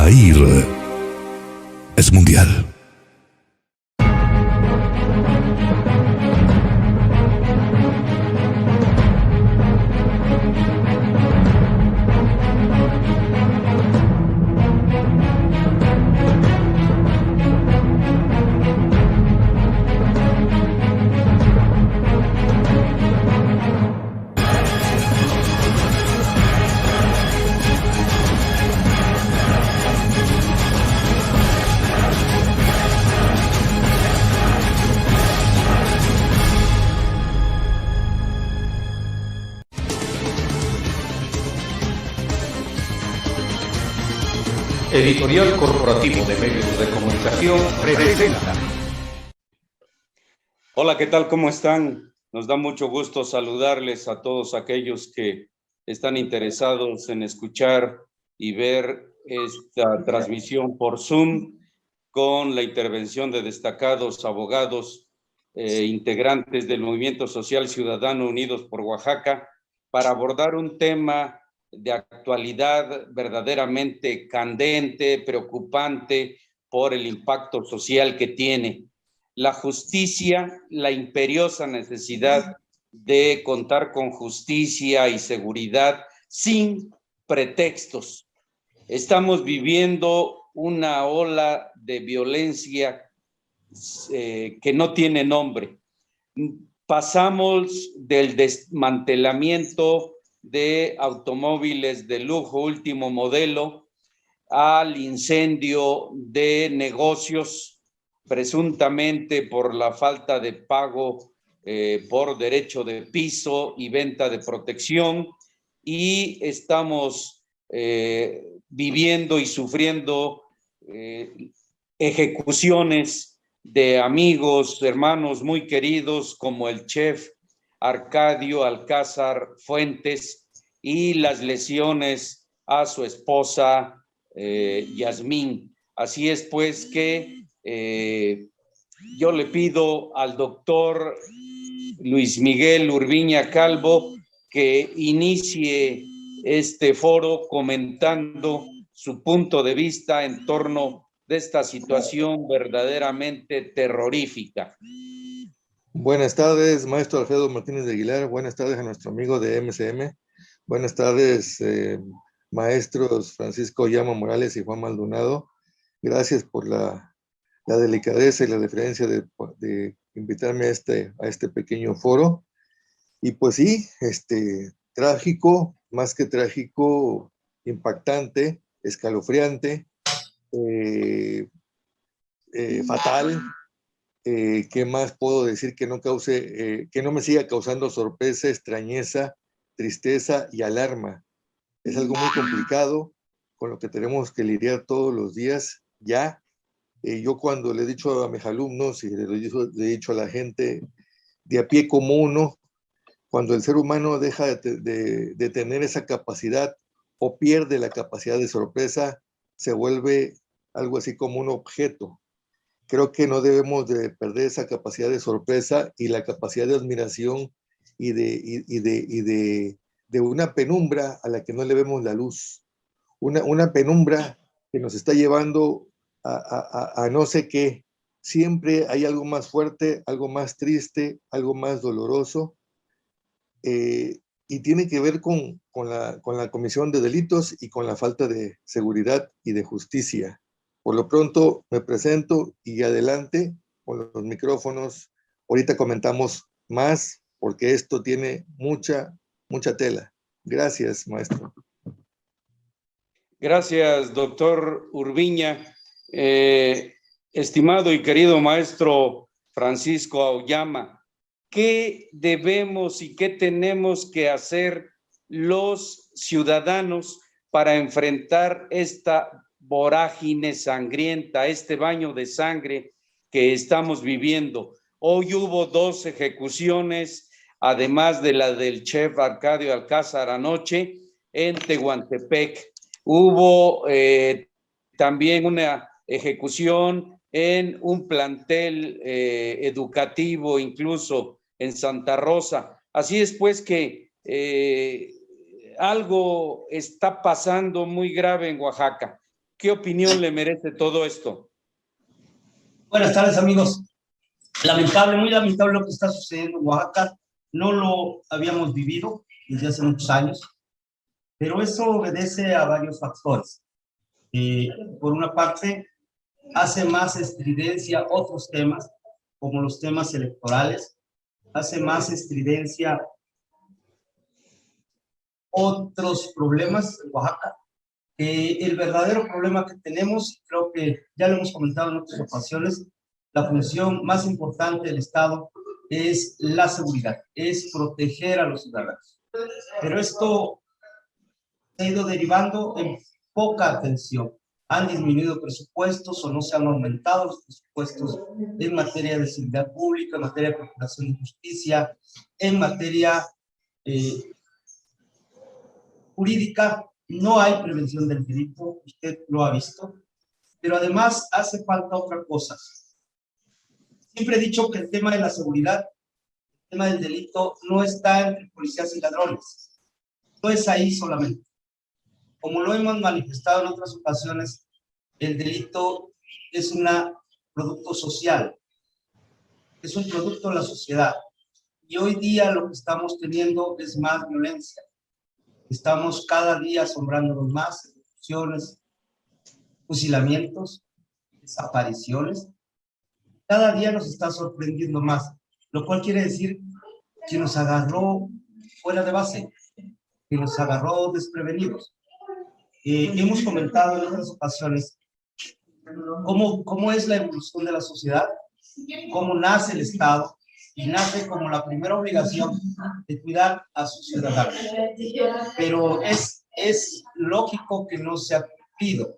Zahir es mundial. Editorial Corporativo de Medios de Comunicación presenta. Hola, ¿qué tal? ¿Cómo están? Nos da mucho gusto saludarles a todos aquellos que están interesados en escuchar y ver esta transmisión por Zoom con la intervención de destacados abogados integrantes del Movimiento Social Ciudadano Unidos por Oaxaca para abordar un tema de actualidad verdaderamente candente, preocupante por el impacto social que tiene. La justicia, la imperiosa necesidad de contar con justicia y seguridad sin pretextos. Estamos viviendo una ola de violencia que no tiene nombre. Pasamos del desmantelamiento de automóviles de lujo último modelo al incendio de negocios presuntamente por la falta de pago por derecho de piso y venta de protección, y estamos viviendo y sufriendo ejecuciones de amigos, hermanos muy queridos como el chef Arcadio Alcázar Fuentes y las lesiones a su esposa Yasmín. Así es pues que yo le pido al doctor Luis Miguel Urbiña Calvo que inicie este foro comentando su punto de vista en torno de esta situación verdaderamente terrorífica. Buenas tardes, maestro Alfredo Martínez de Aguilar. Buenas tardes a nuestro amigo de MCM. Buenas tardes, maestros Francisco Llama Morales y Juan Maldonado. Gracias por la delicadeza y la deferencia de invitarme a este pequeño foro. Y pues sí, trágico, más que trágico, impactante, escalofriante, fatal. ¿Qué más puedo decir que no me siga causando sorpresa, extrañeza, tristeza y alarma? Es algo muy complicado con lo que tenemos que lidiar todos los días ya. Yo cuando le he dicho a mis alumnos y le he dicho a la gente de a pie como uno, cuando el ser humano deja de tener esa capacidad o pierde la capacidad de sorpresa, se vuelve algo así como un objeto. Creo que no debemos de perder esa capacidad de sorpresa y la capacidad de admiración y de una penumbra a la que no le vemos la luz. Una penumbra que nos está llevando a no sé qué. Siempre hay algo más fuerte, algo más triste, algo más doloroso. Y tiene que ver con la comisión de delitos y con la falta de seguridad y de justicia. Por lo pronto me presento y adelante con los micrófonos. Ahorita comentamos más porque esto tiene mucha tela. Gracias, maestro. Gracias, doctor Urbiña. Estimado y querido maestro Francisco Auyama, ¿qué debemos y qué tenemos que hacer los ciudadanos para enfrentar esta vorágine sangrienta, este baño de sangre que estamos viviendo? Hoy hubo 2 ejecuciones, además de la del chef Arcadio Alcázar anoche en Tehuantepec. Hubo también una ejecución en un plantel educativo, incluso en Santa Rosa. Así es pues que algo está pasando muy grave en Oaxaca. ¿Qué opinión le merece todo esto? Buenas tardes, amigos. Lamentable, muy lamentable lo que está sucediendo en Oaxaca. No lo habíamos vivido desde hace muchos años, pero eso obedece a varios factores. Por una parte, hace más estridencia otros temas, como los temas electorales, hace más estridencia otros problemas en Oaxaca. El verdadero problema que tenemos, creo que ya lo hemos comentado en otras ocasiones, la función más importante del Estado es la seguridad, es proteger a los ciudadanos. Pero esto se ha ido derivando en poca atención. Han disminuido presupuestos o no se han aumentado los presupuestos en materia de seguridad pública, en materia de procuración de justicia, en materia jurídica. No hay prevención del delito, usted lo ha visto, pero además hace falta otra cosa. Siempre he dicho que el tema de la seguridad, el tema del delito, no está entre policías y ladrones. No es ahí solamente. Como lo hemos manifestado en otras ocasiones, el delito es un producto social, es un producto de la sociedad. Y hoy día lo que estamos teniendo es más violencia. Estamos cada día asombrándonos más, ejecuciones, fusilamientos, desapariciones. Cada día nos está sorprendiendo más, lo cual quiere decir que nos agarró fuera de base, que nos agarró desprevenidos. Hemos comentado en otras ocasiones cómo es la evolución de la sociedad, cómo nace el Estado, y nace como la primera obligación de cuidar a sus ciudadanos. Pero es lógico que no se ha cumplido.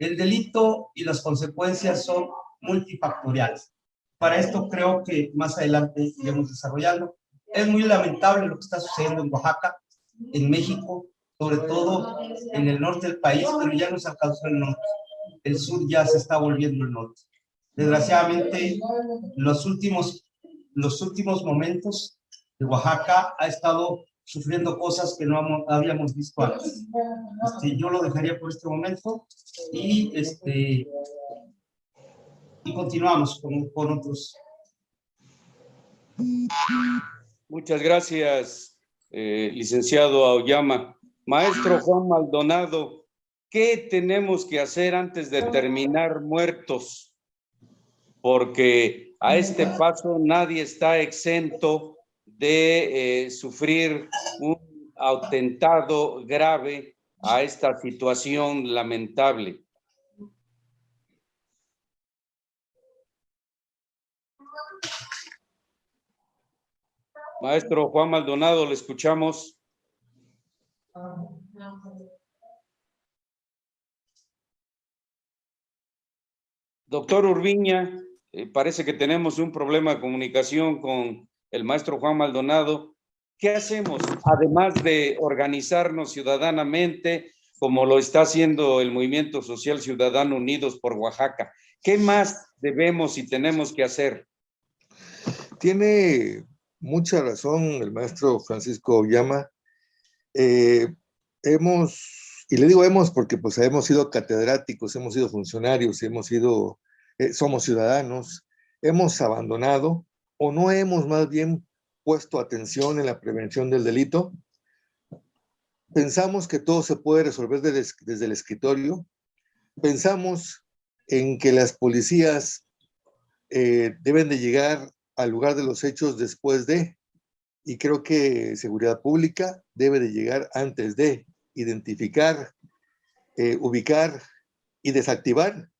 El delito y las consecuencias son multifactoriales. Para esto creo que más adelante iremos desarrollando. Es muy lamentable lo que está sucediendo en Oaxaca, en México, sobre todo en el norte del país, pero ya no se alcanzó el norte. El sur ya se está volviendo el norte. Desgraciadamente, los últimos momentos de Oaxaca ha estado sufriendo cosas que no habíamos visto antes. Yo lo dejaría por este momento y continuamos con otros. Muchas gracias, licenciado Aoyama. Maestro Juan Maldonado, ¿qué tenemos que hacer antes de terminar muertos? Porque a este paso nadie está exento de sufrir un atentado grave a esta situación lamentable. Maestro Juan Maldonado, le escuchamos. Doctor Urbiña, parece que tenemos un problema de comunicación con el maestro Juan Maldonado. ¿Qué hacemos? Además de organizarnos ciudadanamente, como lo está haciendo el Movimiento Social Ciudadano Unidos por Oaxaca, ¿qué más debemos y tenemos que hacer? Tiene mucha razón el maestro Francisco Aoyama. Y le digo hemos porque pues hemos sido catedráticos, hemos sido funcionarios, somos ciudadanos, hemos abandonado o no hemos más bien puesto atención en la prevención del delito. Pensamos que todo se puede resolver desde el escritorio. Pensamos en que las policías deben de llegar al lugar de los hechos después de, y creo que seguridad pública debe de llegar antes de identificar, ubicar y desactivar,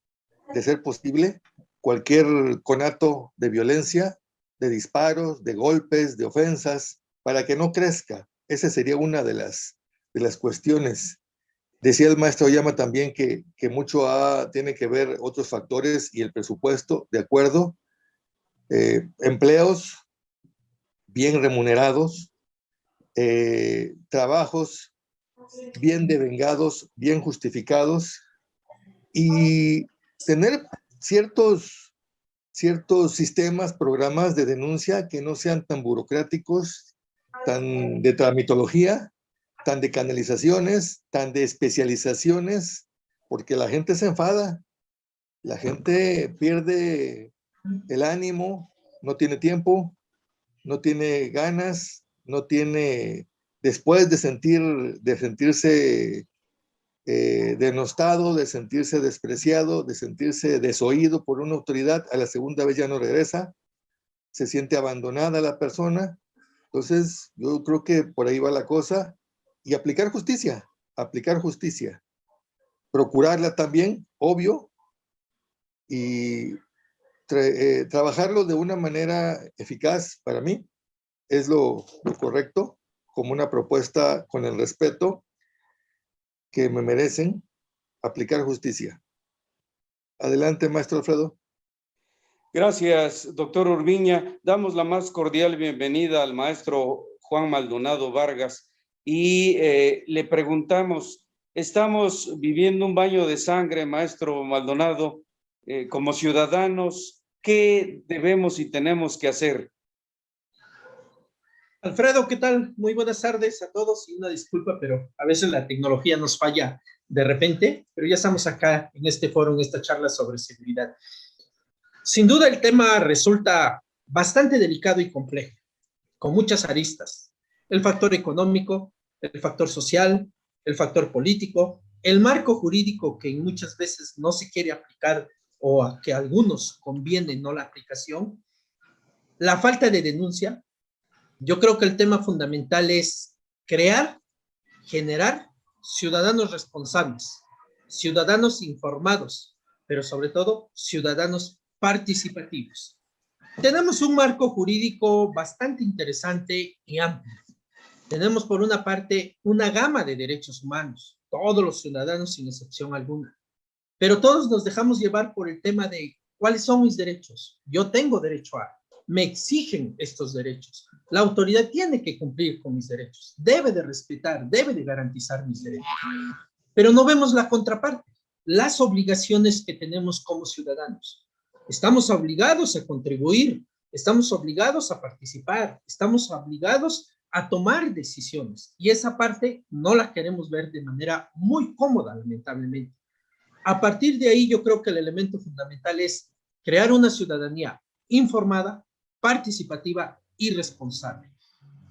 de ser posible, cualquier conato de violencia, de disparos, de golpes, de ofensas, para que no crezca. Esa sería una de las cuestiones. Decía el maestro Aoyama también que mucho tiene que ver otros factores y el presupuesto, de acuerdo. Empleos bien remunerados, trabajos bien devengados, bien justificados, y tener ciertos sistemas, programas de denuncia que no sean tan burocráticos, tan de tramitología, tan de canalizaciones, tan de especializaciones, porque la gente se enfada, la gente pierde el ánimo, no tiene tiempo, no tiene ganas, no tiene, después de sentirse denostado, de sentirse despreciado, de sentirse desoído por una autoridad, a la segunda vez ya no regresa, se siente abandonada la persona. Entonces, yo creo que por ahí va la cosa, y aplicar justicia, procurarla también, obvio, y trabajarlo de una manera eficaz para mí es lo correcto, como una propuesta con el respeto que me merecen, aplicar justicia. Adelante, maestro Alfredo. Gracias, doctor Urbiña. Damos la más cordial bienvenida al maestro Juan Maldonado Vargas y le preguntamos, estamos viviendo un baño de sangre, maestro Maldonado, como ciudadanos, ¿qué debemos y tenemos que hacer? Alfredo, ¿qué tal? Muy buenas tardes a todos y una disculpa, pero a veces la tecnología nos falla de repente, pero ya estamos acá en este foro, en esta charla sobre seguridad. Sin duda el tema resulta bastante delicado y complejo, con muchas aristas. El factor económico, el factor social, el factor político, el marco jurídico que muchas veces no se quiere aplicar o a que a algunos conviene no la aplicación, la falta de denuncia. Yo creo que el tema fundamental es crear, generar ciudadanos responsables, ciudadanos informados, pero sobre todo ciudadanos participativos. Tenemos un marco jurídico bastante interesante y amplio. Tenemos por una parte una gama de derechos humanos, todos los ciudadanos sin excepción alguna, pero todos nos dejamos llevar por el tema de cuáles son mis derechos. Yo tengo derecho a, me exigen estos derechos. La autoridad tiene que cumplir con mis derechos, debe de respetar, debe de garantizar mis derechos. Pero no vemos la contraparte, las obligaciones que tenemos como ciudadanos. Estamos obligados a contribuir, estamos obligados a participar, estamos obligados a tomar decisiones. Y esa parte no la queremos ver de manera muy cómoda, lamentablemente. A partir de ahí, yo creo que el elemento fundamental es crear una ciudadanía informada, participativa y responsable.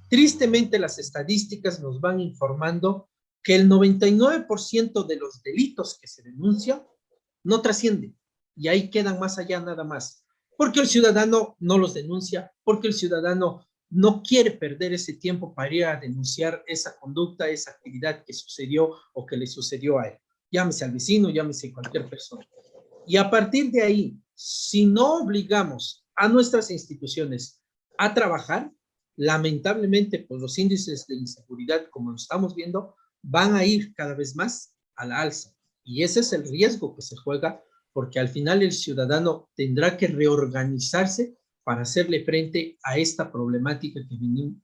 Tristemente, las estadísticas nos van informando que el 99% de los delitos que se denuncian no trascienden y ahí quedan más allá nada más, porque el ciudadano no los denuncia, porque el ciudadano no quiere perder ese tiempo para ir a denunciar esa conducta, esa actividad que sucedió o que le sucedió a él. Llámese al vecino, llámese cualquier persona. Y a partir de ahí, si no obligamos a nuestras instituciones a trabajar, lamentablemente, pues los índices de inseguridad, como lo estamos viendo, van a ir cada vez más a la alza. Y ese es el riesgo que se juega, porque al final el ciudadano tendrá que reorganizarse para hacerle frente a esta problemática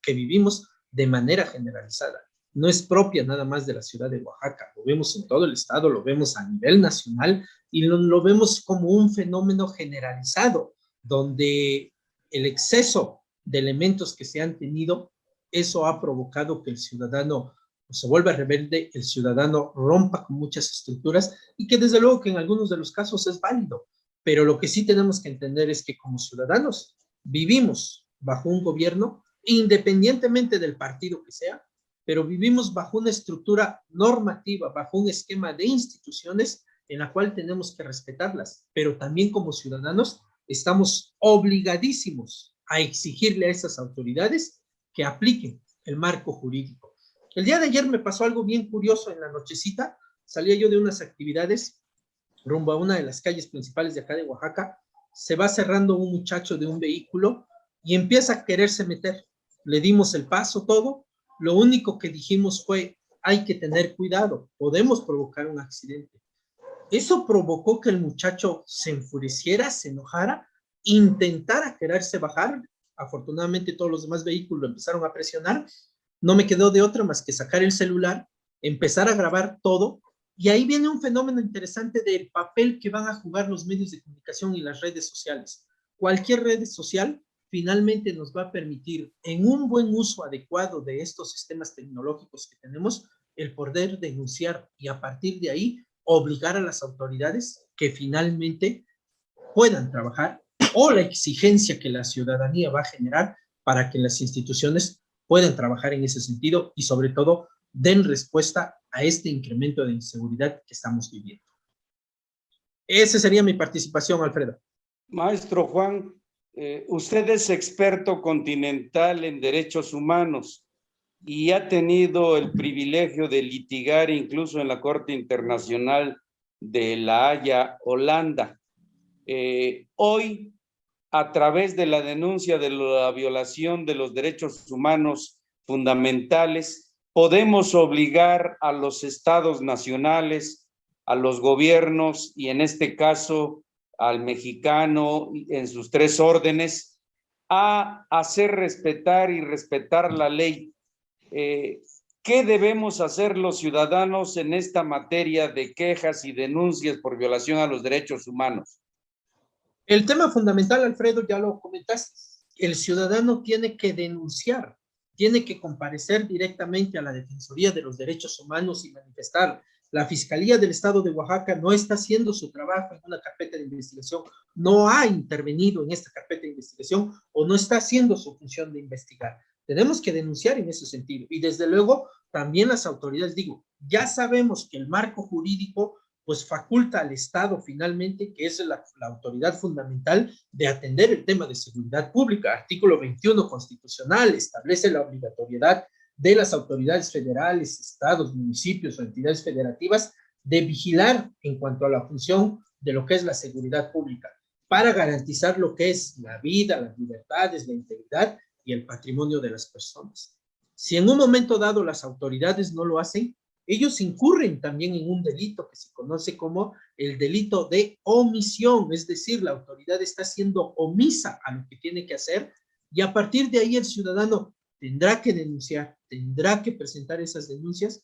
que vivimos de manera generalizada. No es propia nada más de la ciudad de Oaxaca, lo vemos en todo el estado, lo vemos a nivel nacional y lo vemos como un fenómeno generalizado, donde el exceso de elementos que se han tenido, eso ha provocado que el ciudadano se vuelva rebelde, el ciudadano rompa con muchas estructuras y que desde luego que en algunos de los casos es válido, pero lo que sí tenemos que entender es que como ciudadanos vivimos bajo un gobierno, independientemente del partido que sea, pero vivimos bajo una estructura normativa, bajo un esquema de instituciones en la cual tenemos que respetarlas, pero también como ciudadanos estamos obligadísimos a exigirle a esas autoridades que apliquen el marco jurídico. El día de ayer me pasó algo bien curioso en la nochecita, salía yo de unas actividades rumbo a una de las calles principales de acá de Oaxaca, se va cerrando un muchacho de un vehículo y empieza a quererse meter. Le dimos el paso, todo. Lo único que dijimos fue, hay que tener cuidado, podemos provocar un accidente. Eso provocó que el muchacho se enfureciera, se enojara, intentara quererse bajar. Afortunadamente todos los demás vehículos lo empezaron a presionar. No me quedó de otra más que sacar el celular, empezar a grabar todo. Y ahí viene un fenómeno interesante del papel que van a jugar los medios de comunicación y las redes sociales. Cualquier red social finalmente nos va a permitir, en un buen uso adecuado de estos sistemas tecnológicos que tenemos, el poder denunciar y a partir de ahí obligar a las autoridades que finalmente puedan trabajar, o la exigencia que la ciudadanía va a generar para que las instituciones puedan trabajar en ese sentido y sobre todo den respuesta a este incremento de inseguridad que estamos viviendo. Esa sería mi participación, Alfredo. Maestro Juan, usted es experto continental en derechos humanos y ha tenido el privilegio de litigar incluso en la Corte Internacional de La Haya, Holanda. Hoy, a través de la denuncia de la violación de los derechos humanos fundamentales, podemos obligar a los estados nacionales, a los gobiernos y en este caso al mexicano en sus tres órdenes a hacer respetar y respetar la ley. ¿Qué debemos hacer los ciudadanos en esta materia de quejas y denuncias por violación a los derechos humanos? El tema fundamental, Alfredo, ya lo comentaste. El ciudadano tiene que denunciar, tiene que comparecer directamente a la Defensoría de los Derechos Humanos y manifestar. La Fiscalía del Estado de Oaxaca no está haciendo su trabajo en una carpeta de investigación, no ha intervenido en esta carpeta de investigación o no está haciendo su función de investigar. Tenemos que denunciar en ese sentido. Y desde luego, también las autoridades, digo, ya sabemos que el marco jurídico pues faculta al Estado finalmente, que es la autoridad fundamental de atender el tema de seguridad pública. Artículo 21 constitucional establece la obligatoriedad de las autoridades federales, estados, municipios o entidades federativas de vigilar en cuanto a la función de lo que es la seguridad pública para garantizar lo que es la vida, las libertades, la integridad y el patrimonio de las personas. Si en un momento dado las autoridades no lo hacen, ellos incurren también en un delito que se conoce como el delito de omisión, es decir, la autoridad está siendo omisa a lo que tiene que hacer y a partir de ahí el ciudadano tendrá que denunciar, tendrá que presentar esas denuncias.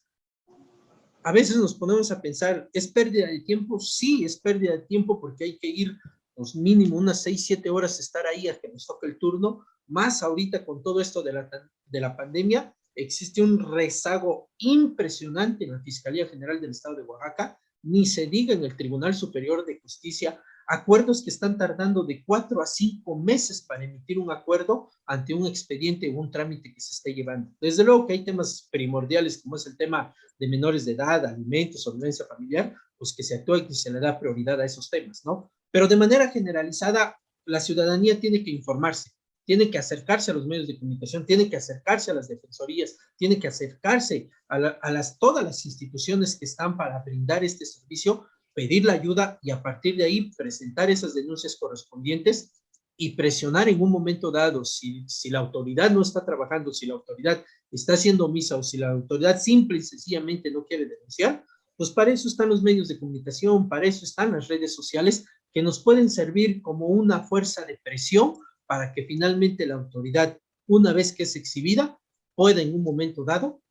A veces nos ponemos a pensar, ¿es pérdida de tiempo? Sí, es pérdida de tiempo porque hay que ir pues, mínimo unas 6-7 horas estar ahí a que nos toque el turno, más ahorita con todo esto de la pandemia, existe un rezago impresionante en la Fiscalía General del Estado de Oaxaca, ni se diga en el Tribunal Superior de Justicia, acuerdos que están tardando de 4 a 5 meses para emitir un acuerdo ante un expediente o un trámite que se esté llevando. Desde luego que hay temas primordiales como es el tema de menores de edad, alimentos o violencia familiar, pues que se actúa y que se le da prioridad a esos temas, ¿no? Pero de manera generalizada, la ciudadanía tiene que informarse, tiene que acercarse a los medios de comunicación, tiene que acercarse a las defensorías, tiene que acercarse a todas las instituciones que están para brindar este servicio, pedir la ayuda y a partir de ahí presentar esas denuncias correspondientes y presionar en un momento dado si la autoridad no está trabajando, si la autoridad está siendo omisa o si la autoridad simple y sencillamente no quiere denunciar, pues para eso están los medios de comunicación, para eso están las redes sociales que nos pueden servir como una fuerza de presión para que finalmente la autoridad, una vez que es exhibida, pueda en un momento dado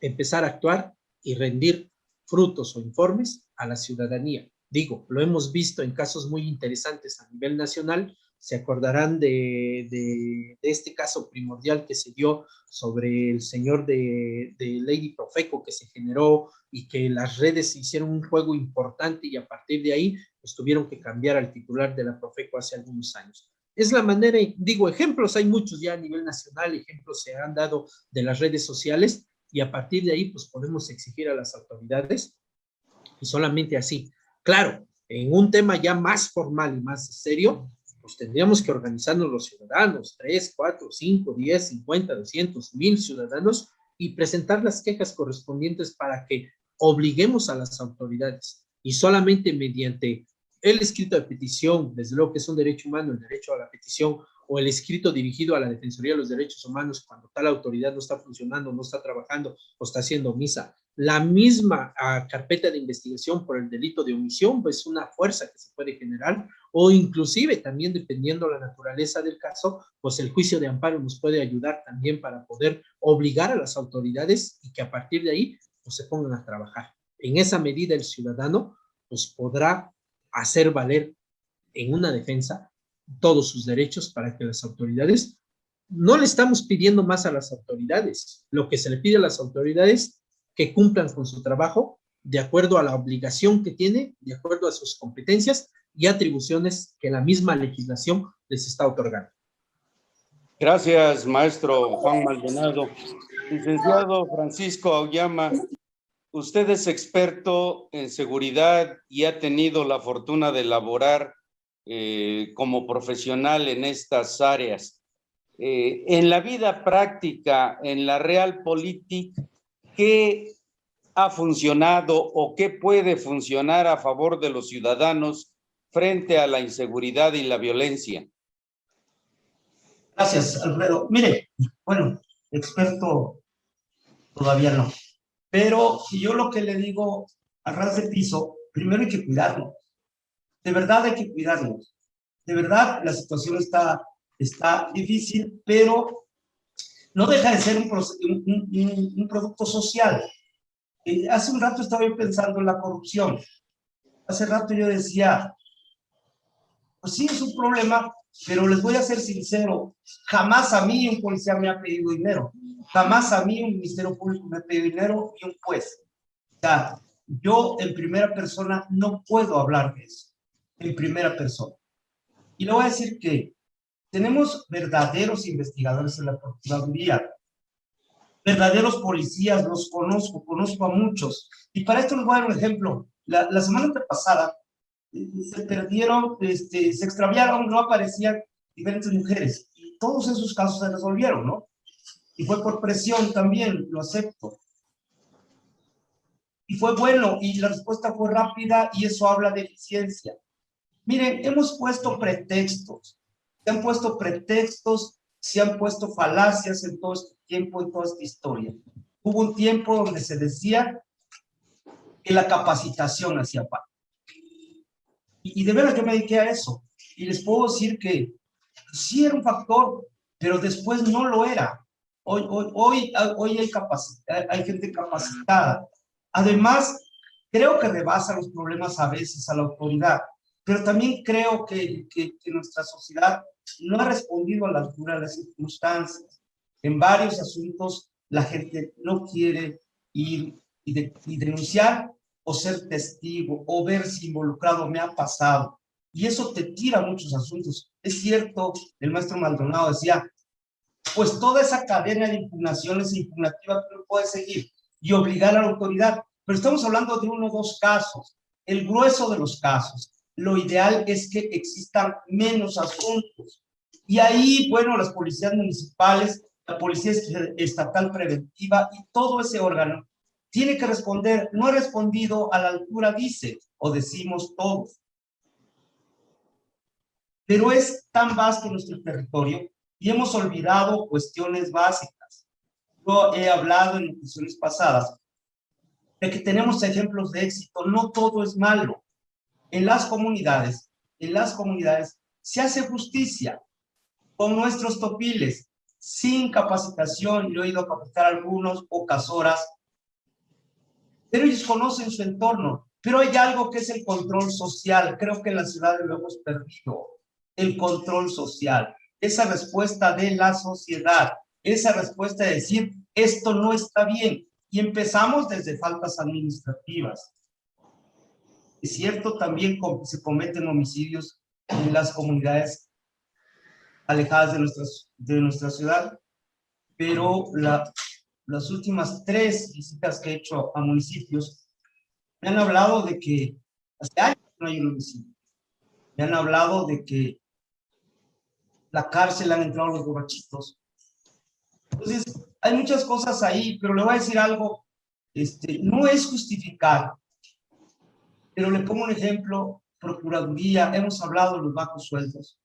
empezar a actuar y rendir frutos o informes a la ciudadanía. Digo, lo hemos visto en casos muy interesantes a nivel nacional, se acordarán de este caso primordial que se dio sobre el señor de Lady Profeco que se generó y que las redes hicieron un juego importante y a partir de ahí pues tuvieron que cambiar al titular de la Profeco hace algunos años. Es la manera, digo, ejemplos hay muchos ya a nivel nacional, ejemplos se han dado de las redes sociales y a partir de ahí pues podemos exigir a las autoridades y solamente así. Claro, en un tema ya más formal y más serio, pues tendríamos que organizarnos los ciudadanos, 3, 4, 5, 10, 50, 200, 1000 ciudadanos y presentar las quejas correspondientes para que obliguemos a las autoridades y solamente mediante el escrito de petición, desde luego que es un derecho humano, el derecho a la petición, o el escrito dirigido a la Defensoría de los Derechos Humanos cuando tal autoridad no está funcionando, no está trabajando o está siendo omisa. La misma carpeta de investigación por el delito de omisión pues, es una fuerza que se puede generar o inclusive también dependiendo la naturaleza del caso, pues el juicio de amparo nos puede ayudar también para poder obligar a las autoridades y que a partir de ahí pues, se pongan a trabajar. En esa medida el ciudadano pues, podrá hacer valer en una defensa todos sus derechos para que las autoridades, no le estamos pidiendo más a las autoridades, lo que se le pide a las autoridades que cumplan con su trabajo de acuerdo a la obligación que tiene, de acuerdo a sus competencias y atribuciones que la misma legislación les está otorgando. Gracias, maestro Juan Maldonado. Licenciado Francisco Auyama, usted es experto en seguridad y ha tenido la fortuna de laborar como profesional en estas áreas. En la vida práctica, en la realpolitik, ¿qué ha funcionado o qué puede funcionar a favor de los ciudadanos frente a la inseguridad y la violencia? Gracias, Alfredo. Mire, bueno, experto todavía no, pero yo lo que le digo a ras de piso, primero hay que cuidarnos, de verdad hay que cuidarnos, de verdad la situación está difícil, pero no deja de ser un producto social. Hace un rato estaba yo pensando en la corrupción, hace rato yo decía, pues sí, es un problema, pero les voy a ser sincero, jamás a mí un policía me ha pedido dinero, jamás a mí un ministerio público me ha pedido dinero y un juez. O sea, yo en primera persona no puedo hablar de eso, en primera persona. Y le voy a decir que tenemos verdaderos investigadores en la Procuraduría, verdaderos policías, los conozco a muchos. Y para esto les voy a dar un ejemplo. La semana pasada, se perdieron, se extraviaron, no aparecían diferentes mujeres y todos esos casos se resolvieron, ¿no? Y fue por presión también, lo acepto. Y fue bueno y la respuesta fue rápida y eso habla de eficiencia. Miren, hemos puesto pretextos, se han puesto pretextos, se han puesto falacias en todo este tiempo, en toda esta historia. Hubo un tiempo donde se decía que la capacitación hacía falta. Y de veras yo me dediqué a eso. Y les puedo decir que sí era un factor, pero después no lo era. Hoy hay gente capacitada. Además, creo que rebasa los problemas a veces a la autoridad, pero también creo que nuestra sociedad no ha respondido a la altura de las circunstancias. En varios asuntos la gente no quiere ir y denunciar o ser testigo, o verse involucrado, me ha pasado. Y eso te tira muchos asuntos. Es cierto, el maestro Maldonado decía, pues toda esa cadena de impugnaciones e impugnativas no puede seguir y obligar a la autoridad. Pero estamos hablando de 1 o 2 casos, el grueso de los casos. Lo ideal es que existan menos asuntos. Y ahí, bueno, las policías municipales, la policía estatal preventiva y todo ese órgano tiene que responder, no ha respondido a la altura, dice, o decimos todos. Pero es tan vasto nuestro territorio y hemos olvidado cuestiones básicas. Yo he hablado en ocasiones pasadas de que tenemos ejemplos de éxito, no todo es malo. En las comunidades se hace justicia con nuestros topiles, sin capacitación, yo he ido a capacitar a algunos, pocas horas, pero ellos conocen su entorno. Pero hay algo que es el control social. Creo que en la ciudad lo hemos perdido. El control social. Esa respuesta de la sociedad. Esa respuesta de decir, esto no está bien. Y empezamos desde faltas administrativas. Es cierto, también se cometen homicidios en las comunidades alejadas de nuestra ciudad, pero las últimas 3 visitas que he hecho a municipios me han hablado de que hace años no hay un homicidio. Me han hablado de que la cárcel han entrado los borrachitos. Entonces, hay muchas cosas ahí, pero le voy a decir algo, no es justificar, pero le pongo un ejemplo, Procuraduría, hemos hablado de los bajos sueldos.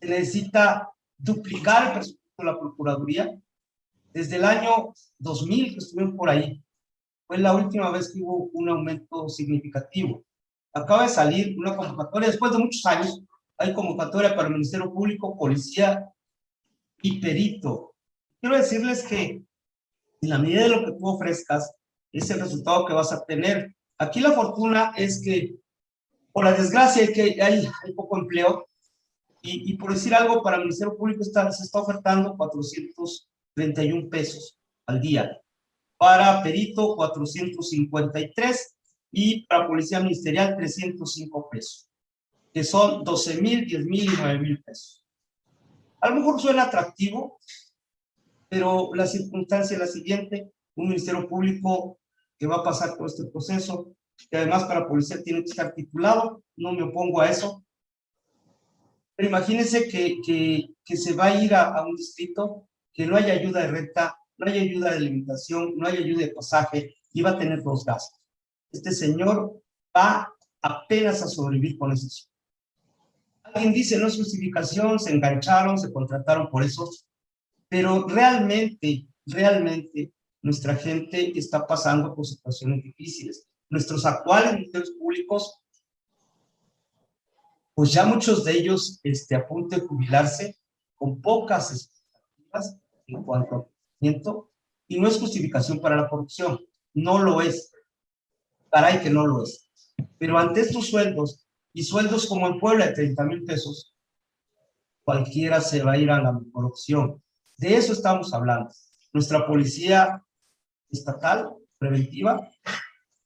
Se necesita duplicar el presupuesto de la Procuraduría. Desde el año 2000 que estuvimos por ahí, fue la última vez que hubo un aumento significativo. Acaba de salir una convocatoria, después de muchos años, hay convocatoria para el Ministerio Público, Policía y Perito. Quiero decirles que en la medida de lo que tú ofrezcas, es el resultado que vas a tener. Aquí la fortuna es que, por la desgracia, que hay poco empleo, y por decir algo, para el Ministerio Público se está ofertando 431 pesos al día. Para Perito, 453, y para policía ministerial 305 pesos, que son 12,000, 10,000 y 9,000 pesos. A lo mejor suena atractivo, pero la circunstancia es la siguiente: un ministerio público que va a pasar por este proceso, que además para policía tiene que estar titulado, no me opongo a eso, pero imagínense que se va a ir a un distrito que no haya ayuda de renta, no hay ayuda de alimentación, no hay ayuda de pasaje, y va a tener 2 gastos. Este señor va apenas a sobrevivir con eso. Alguien dice, no es justificación, se engancharon, se contrataron por eso, pero realmente nuestra gente está pasando por situaciones difíciles. Nuestros actuales ministerios públicos, pues ya muchos de ellos a punto de jubilarse, con pocas expectativas en cuanto a crecimiento, y no es justificación para la corrupción, no lo es, caray que no lo es. Pero ante estos sueldos, y sueldos como en Puebla de 30,000 pesos, cualquiera se va a ir a la corrupción. De eso estamos hablando. Nuestra policía estatal, preventiva,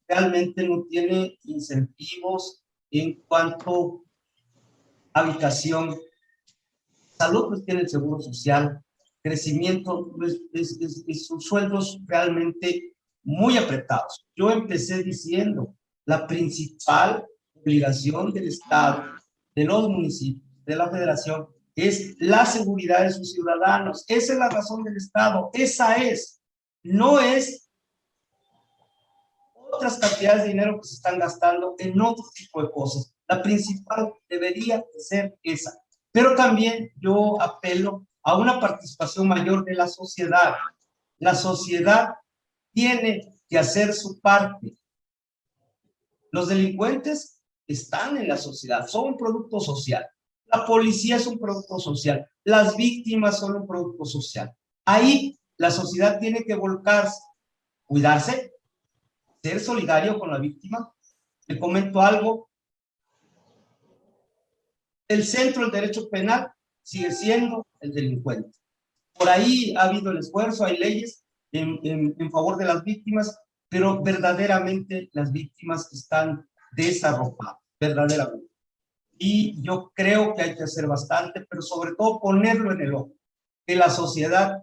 realmente no tiene incentivos en cuanto a habitación. Salud pues tiene el seguro social, crecimiento, sus sueldos realmente muy apretados. Yo empecé diciendo, la principal obligación del Estado, de los municipios, de la Federación, es la seguridad de sus ciudadanos. Esa es la razón del Estado, esa es, no es otras cantidades de dinero que se están gastando en otro tipo de cosas. La principal debería de ser esa. Pero también yo apelo a una participación mayor de la sociedad. La sociedad tiene que hacer su parte. Los delincuentes están en la sociedad, son un producto social. La policía es un producto social. Las víctimas son un producto social. Ahí la sociedad tiene que volcarse, cuidarse, ser solidario con la víctima. Le comento algo. El centro del derecho penal sigue siendo el delincuente. Por ahí ha habido el esfuerzo, hay leyes en favor de las víctimas, pero verdaderamente las víctimas están desarropadas, verdaderamente. Y yo creo que hay que hacer bastante, pero sobre todo ponerlo en el ojo, que la sociedad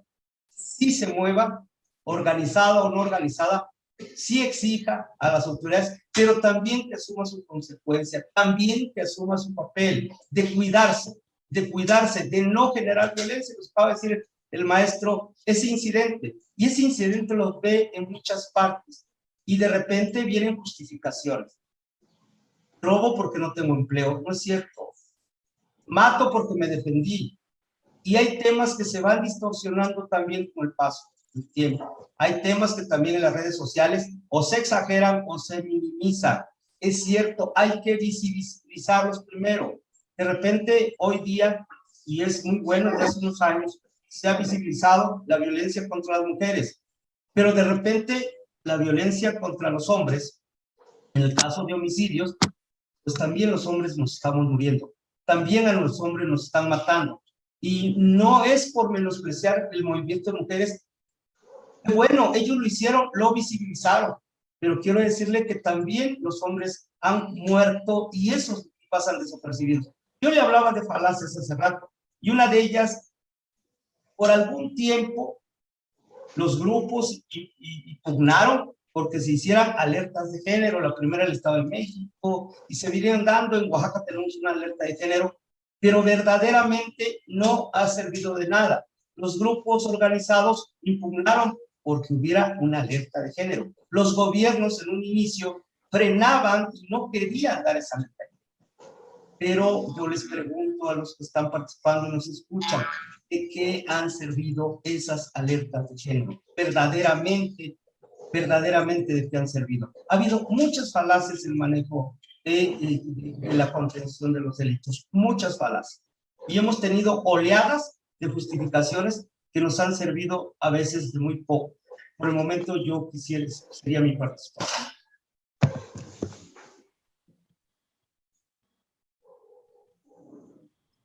sí se mueva, organizada o no organizada, sí exija a las autoridades, pero también que asuma su consecuencia, también que asuma su papel de cuidarse, de no generar violencia. Nos acaba de decir el maestro ese incidente, y ese incidente lo ve en muchas partes, y de repente vienen justificaciones. Robo porque no tengo empleo, no es cierto. Mato porque me defendí. Y hay temas que se van distorsionando también con el paso del tiempo. Hay temas que también en las redes sociales o se exageran o se minimizan. Es cierto, hay que visibilizarlos primero. De repente, hoy día, y es muy bueno, desde hace unos años, se ha visibilizado la violencia contra las mujeres. Pero de repente, la violencia contra los hombres, en el caso de homicidios, pues también los hombres nos estamos muriendo. También a los hombres nos están matando. Y no es por menospreciar el movimiento de mujeres. Bueno, ellos lo hicieron, lo visibilizaron, pero quiero decirle que también los hombres han muerto y esos pasan desapercibidos. Yo le hablaba de falacias hace rato, y una de ellas, por algún tiempo, los grupos impugnaron porque se hicieran alertas de género. La primera en el Estado de México, y se vinieron dando. En Oaxaca tenemos una alerta de género, pero verdaderamente no ha servido de nada. Los grupos organizados impugnaron porque hubiera una alerta de género. Los gobiernos en un inicio frenaban y no querían dar esa alerta. Pero yo les pregunto a los que están participando y nos escuchan, ¿de qué han servido esas alertas de género? Verdaderamente de qué han servido. Ha habido muchas falacias en el manejo de la contención de los delitos, muchas falacias. Y hemos tenido oleadas de justificaciones que nos han servido a veces de muy poco. Por el momento yo quisiera, sería mi participación.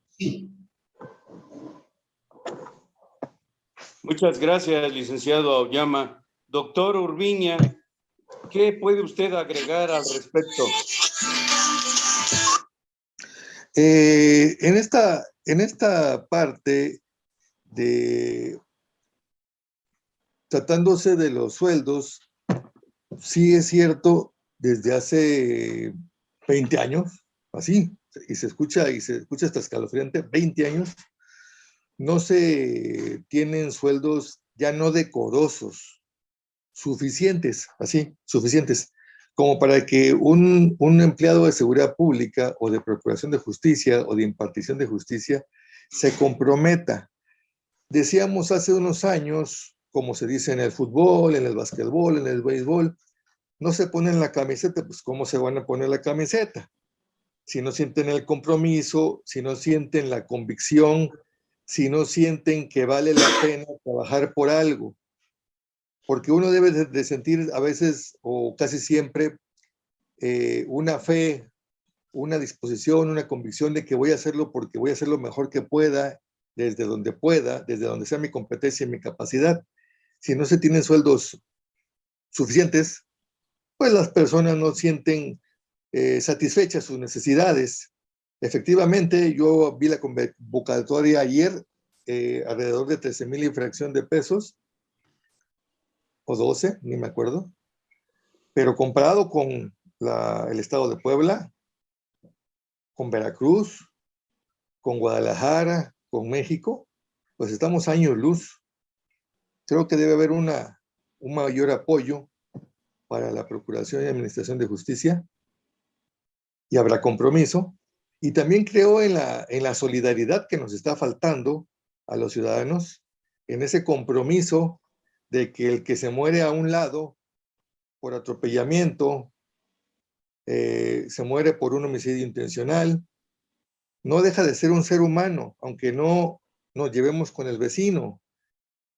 Sí. Muchas gracias, licenciado Auyama. Doctor Urbiña, ¿Qué puede usted agregar al respecto? En esta parte de tratándose de los sueldos, sí es cierto, desde hace 20 años, así, y se escucha hasta escalofriante, 20 años, no se tienen sueldos ya no decorosos, suficientes, así, suficientes, como para que un empleado de seguridad pública o de procuración de justicia o de impartición de justicia se comprometa. Decíamos hace unos años, como se dice en el fútbol, en el básquetbol, en el béisbol, no se ponen la camiseta, pues ¿cómo se van a poner la camiseta? Si no sienten el compromiso, si no sienten la convicción, si no sienten que vale la pena trabajar por algo. Porque uno debe de sentir a veces o casi siempre una fe, una disposición, una convicción de que voy a hacerlo porque voy a hacer lo mejor que pueda, desde donde sea mi competencia y mi capacidad. Si no se tienen sueldos suficientes, pues las personas no sienten satisfechas sus necesidades. Efectivamente, yo vi la convocatoria ayer, alrededor de 13,000 y fracción de pesos, o 12, ni me acuerdo, pero comparado con el estado de Puebla, con Veracruz, con Guadalajara, con México, pues estamos años luz. Creo que debe haber un mayor apoyo para la Procuración y Administración de Justicia, y habrá compromiso, y también creo en la solidaridad que nos está faltando a los ciudadanos, en ese compromiso de que el que se muere a un lado por atropellamiento, se muere por un homicidio intencional, no deja de ser un ser humano, aunque no nos llevemos con el vecino,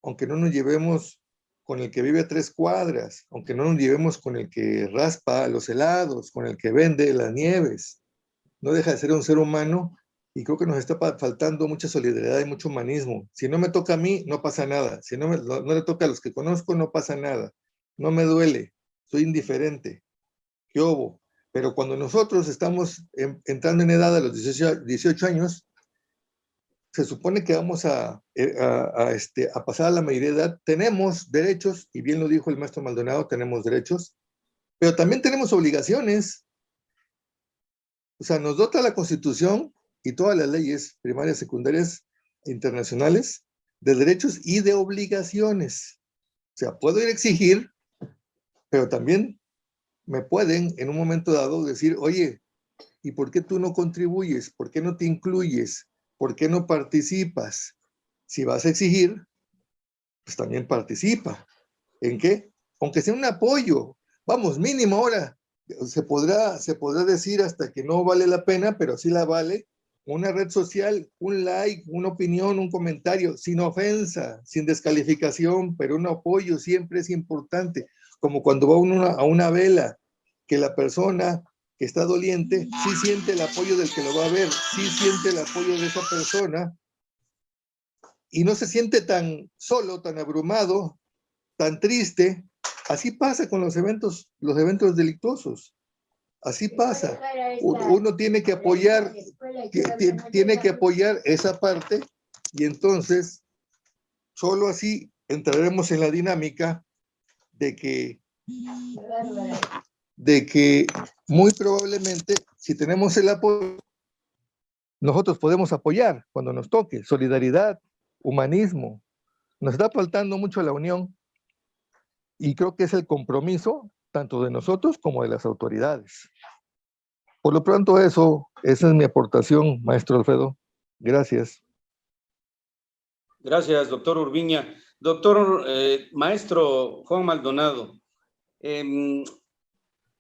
aunque no nos llevemos con el que vive a 3 cuadras, aunque no nos llevemos con el que raspa los helados, con el que vende las nieves. No deja de ser un ser humano, y creo que nos está faltando mucha solidaridad y mucho humanismo. Si no me toca a mí, no pasa nada. Si no le toca a los que conozco, no pasa nada. No me duele, soy indiferente. ¿Qué hubo? Pero cuando nosotros estamos entrando en edad a los 18 años, se supone que vamos a pasar a la mayoría de edad. Tenemos derechos, y bien lo dijo el maestro Maldonado, tenemos derechos, pero también tenemos obligaciones. O sea, nos dota la Constitución y todas las leyes primarias, secundarias e internacionales de derechos y de obligaciones. O sea, puedo ir a exigir, pero también me pueden en un momento dado decir, oye, ¿y por qué tú no contribuyes? ¿Por qué no te incluyes? ¿Por qué no participas? Si vas a exigir, pues también participa. ¿En qué? Aunque sea un apoyo. Vamos, mínimo ahora. Se podrá decir hasta que no vale la pena, pero sí la vale. Una red social, un like, una opinión, un comentario, sin ofensa, sin descalificación, pero un apoyo siempre es importante. Como cuando va uno a una vela, que la persona que está doliente sí siente el apoyo del que lo va a ver, sí siente el apoyo de esa persona, y no se siente tan solo, tan abrumado, tan triste. Así pasa con los eventos delictuosos. Así pasa. Uno tiene que apoyar, esa parte, y entonces solo así entraremos en la dinámica de que muy probablemente, si tenemos el apoyo, nosotros podemos apoyar cuando nos toque. Solidaridad, humanismo. Nos está faltando mucho la unión, y creo que es el compromiso tanto de nosotros como de las autoridades. Por lo pronto esa es mi aportación, maestro Alfredo. Gracias. Gracias, doctor Urbiña. Doctor, maestro Juan Maldonado, un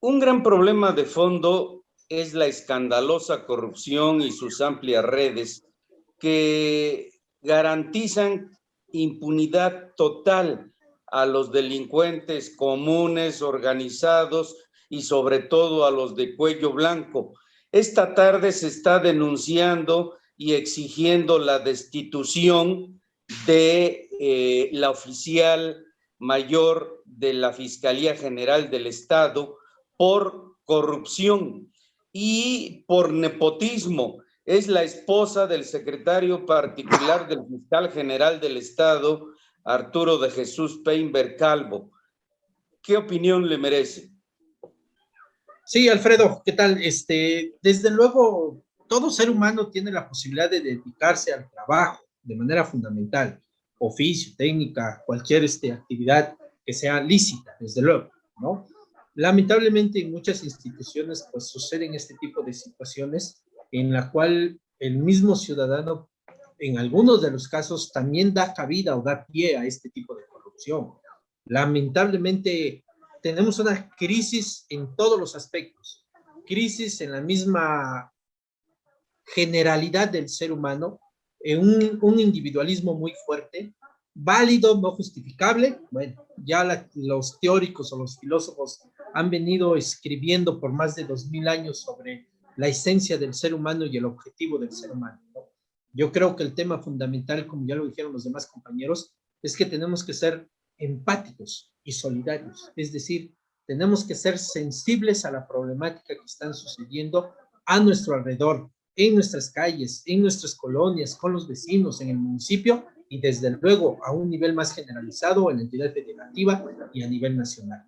gran problema de fondo es la escandalosa corrupción y sus amplias redes que garantizan impunidad total a los delincuentes comunes, organizados y sobre todo a los de cuello blanco. Esta tarde se está denunciando y exigiendo la destitución de la oficial mayor de la Fiscalía General del Estado por corrupción y por nepotismo. Es la esposa del secretario particular del fiscal general del Estado, Arturo de Jesús Peinberg Calvo. ¿Qué opinión le merece? Sí, Alfredo, ¿qué tal? Desde luego, todo ser humano tiene la posibilidad de dedicarse al trabajo de manera fundamental, oficio, técnica, cualquier actividad que sea lícita, desde luego, ¿no? Lamentablemente en muchas instituciones pues suceden este tipo de situaciones en la cual el mismo ciudadano en algunos de los casos también da cabida o da pie a este tipo de corrupción. Lamentablemente tenemos una crisis en todos los aspectos, crisis en la misma generalidad del ser humano, en un individualismo muy fuerte, válido, no justificable. Bueno, ya los teóricos o los filósofos han venido escribiendo por más de 2000 años sobre la esencia del ser humano y el objetivo del ser humano, ¿no? Yo creo que el tema fundamental, como ya lo dijeron los demás compañeros, es que tenemos que ser empáticos y solidarios, es decir, tenemos que ser sensibles a la problemática que están sucediendo a nuestro alrededor, en nuestras calles, en nuestras colonias, con los vecinos, en el municipio y desde luego a un nivel más generalizado en la entidad federativa y a nivel nacional.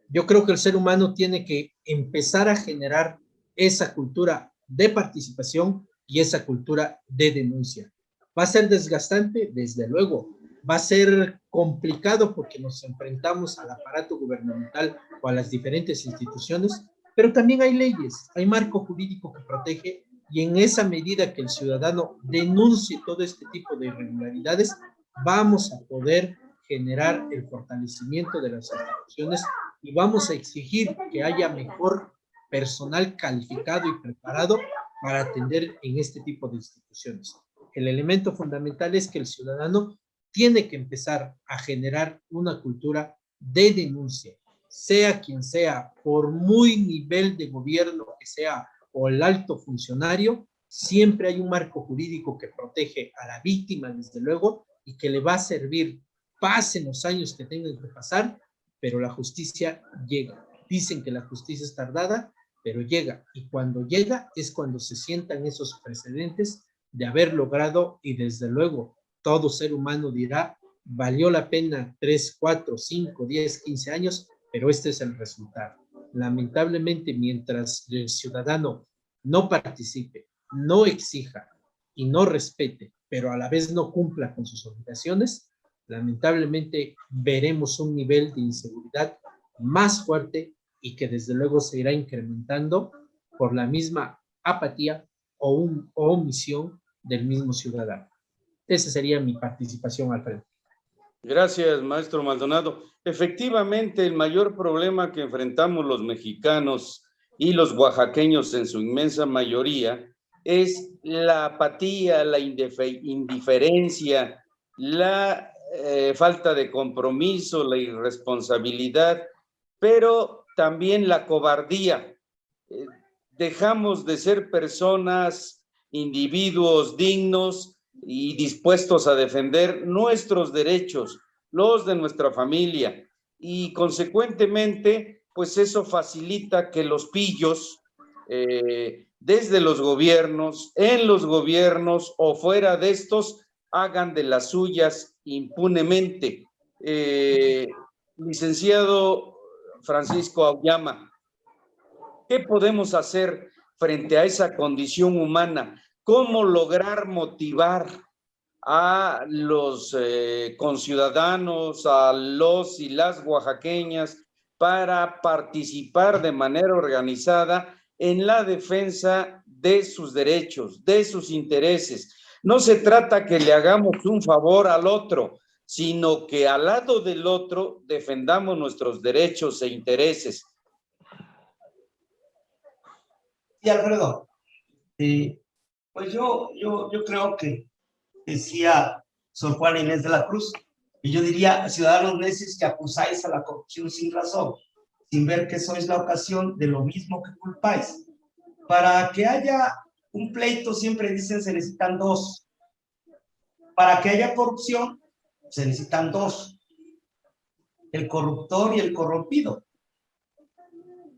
Yo creo que el ser humano tiene que empezar a generar esa cultura de participación y esa cultura de denuncia. ¿Va a ser desgastante? Desde luego. ¿Va a ser complicado porque nos enfrentamos al aparato gubernamental o a las diferentes instituciones? Pero también hay leyes, hay marco jurídico que protege, y en esa medida que el ciudadano denuncie todo este tipo de irregularidades, vamos a poder generar el fortalecimiento de las instituciones y vamos a exigir que haya mejor personal calificado y preparado para atender en este tipo de instituciones. El elemento fundamental es que el ciudadano tiene que empezar a generar una cultura de denuncia, sea quien sea, por muy nivel de gobierno que sea o el alto funcionario, siempre hay un marco jurídico que protege a la víctima, desde luego, y que le va a servir, pasen los años que tengan que pasar, pero la justicia llega. Dicen que la justicia es tardada, pero llega, y cuando llega es cuando se sientan esos precedentes de haber logrado, y desde luego todo ser humano dirá, valió la pena 3, 4, 5, 10, 15 años, pero este es el resultado. Lamentablemente, mientras el ciudadano no participe, no exija y no respete, pero a la vez no cumpla con sus obligaciones, lamentablemente veremos un nivel de inseguridad más fuerte y que desde luego se irá incrementando por la misma apatía o omisión del mismo ciudadano. Esa sería mi participación, Alfredo. Gracias, maestro Maldonado. Efectivamente, el mayor problema que enfrentamos los mexicanos y los oaxaqueños en su inmensa mayoría es la apatía, la indiferencia, la falta de compromiso, la irresponsabilidad, pero también la cobardía. Dejamos de ser personas, individuos dignos y dispuestos a defender nuestros derechos, los de nuestra familia, y consecuentemente, pues eso facilita que los pillos, desde los gobiernos, en los gobiernos o fuera de estos, hagan de las suyas impunemente. Licenciado Francisco Auyama, ¿qué podemos hacer frente a esa condición humana? ¿Cómo lograr motivar a los conciudadanos, a los y las oaxaqueñas para participar de manera organizada en la defensa de sus derechos, de sus intereses? No se trata que le hagamos un favor al otro, sino que al lado del otro defendamos nuestros derechos e intereses. Sí, Alfredo. Pues yo creo que decía Sor Juana Inés de la Cruz, y yo diría, ciudadanos necios que acusáis a la corrupción sin razón, sin ver que sois la ocasión de lo mismo que culpáis. Para que haya un pleito, siempre dicen, se necesitan dos. Para que haya corrupción, se necesitan dos. el corruptor y el corrompido.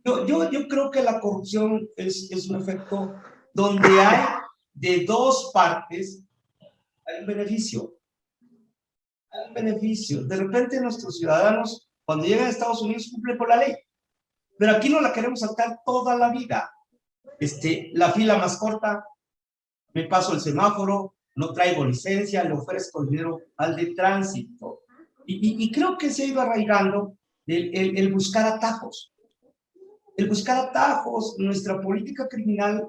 Yo creo que la corrupción es un efecto donde hay de dos partes, hay un beneficio. Hay un beneficio. De repente nuestros ciudadanos, cuando llegan a Estados Unidos, cumplen con la ley. Pero aquí no la queremos saltar toda la vida. La fila más corta, me paso el semáforo, no traigo licencia, le ofrezco el dinero al de tránsito. Y creo que se ha ido arraigando el buscar atajos. El buscar atajos, nuestra política criminal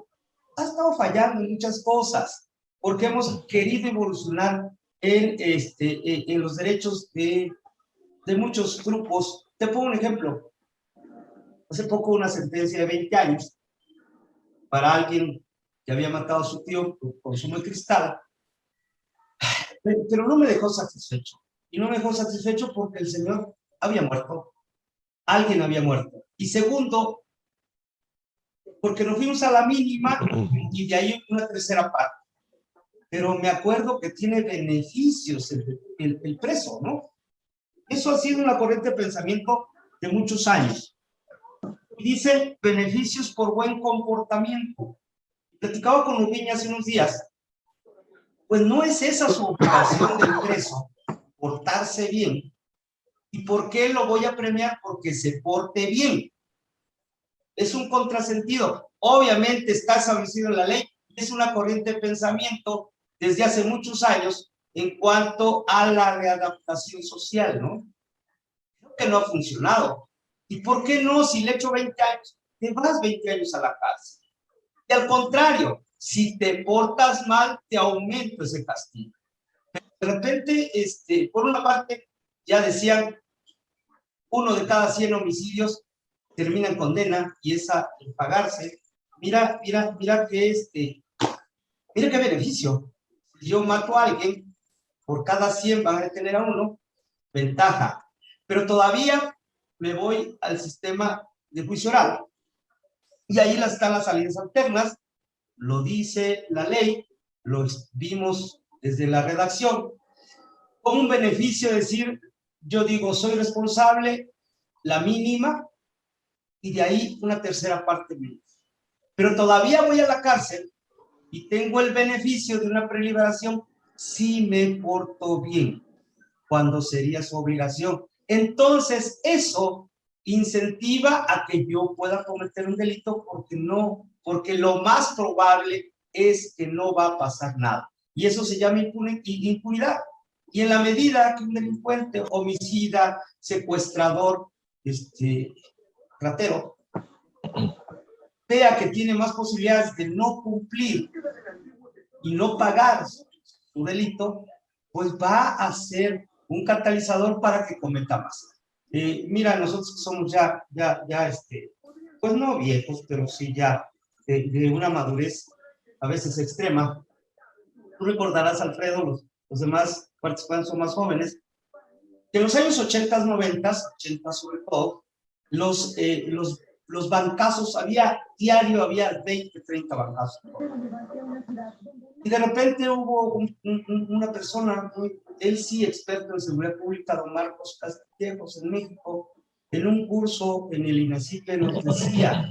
ha estado fallando en muchas cosas, porque hemos querido evolucionar en los derechos de muchos grupos. Te pongo un ejemplo. Hace poco una sentencia de 20 años para alguien que había matado a su tío por consumo de cristal, pero no me dejó satisfecho. Y no me dejó satisfecho porque el señor había muerto. Alguien había muerto. Y segundo, porque nos fuimos a la mínima y de ahí una tercera parte. Pero me acuerdo que tiene beneficios el preso, ¿no? Eso ha sido una corriente de pensamiento de muchos años. Y dice beneficios por buen comportamiento. Platicaba con Ubiña hace unos días. Pues no es esa su obligación del preso, portarse bien. ¿Y por qué lo voy a premiar? Porque se porte bien. Es un contrasentido. Obviamente está establecido en la ley. Es una corriente de pensamiento desde hace muchos años en cuanto a la readaptación social, ¿no? Creo que no ha funcionado. ¿Y por qué no? Si le echo 20 años, te vas 20 años a la cárcel. Y al contrario, si te portas mal, te aumento ese castigo. Pero de repente, por una parte, ya decían, 1 de cada 100 homicidios termina en condena y esa en pagarse. Mira que mira qué beneficio. Si yo mato a alguien, por cada 100 van a detener a 1, ventaja. Pero todavía me voy al sistema de juicio oral. Y ahí están las salidas alternas, lo dice la ley, lo vimos desde la redacción, como un beneficio decir, yo digo, soy responsable, la mínima, y de ahí una tercera parte mía. Pero todavía voy a la cárcel y tengo el beneficio de una preliberación si me porto bien, cuando sería su obligación. Entonces, eso incentiva a que yo pueda cometer un delito porque lo más probable es que no va a pasar nada. Y eso se llama impunidad. Y en la medida que un delincuente, homicida, secuestrador, ratero, vea que tiene más posibilidades de no cumplir y no pagar su delito, pues va a ser un catalizador para que cometa más. Mira, nosotros que somos ya, pues no viejos, pero sí ya de una madurez a veces extrema. Tú recordarás, Alfredo, los demás participantes son más jóvenes, que en los años 80, 90, 80 sobre todo, los bancazos, diario había 20, 30 bancazos. Y de repente hubo una persona, él sí experto en seguridad pública, don Marcos Castillejos, en México, en un curso en el INACIPE nos decía,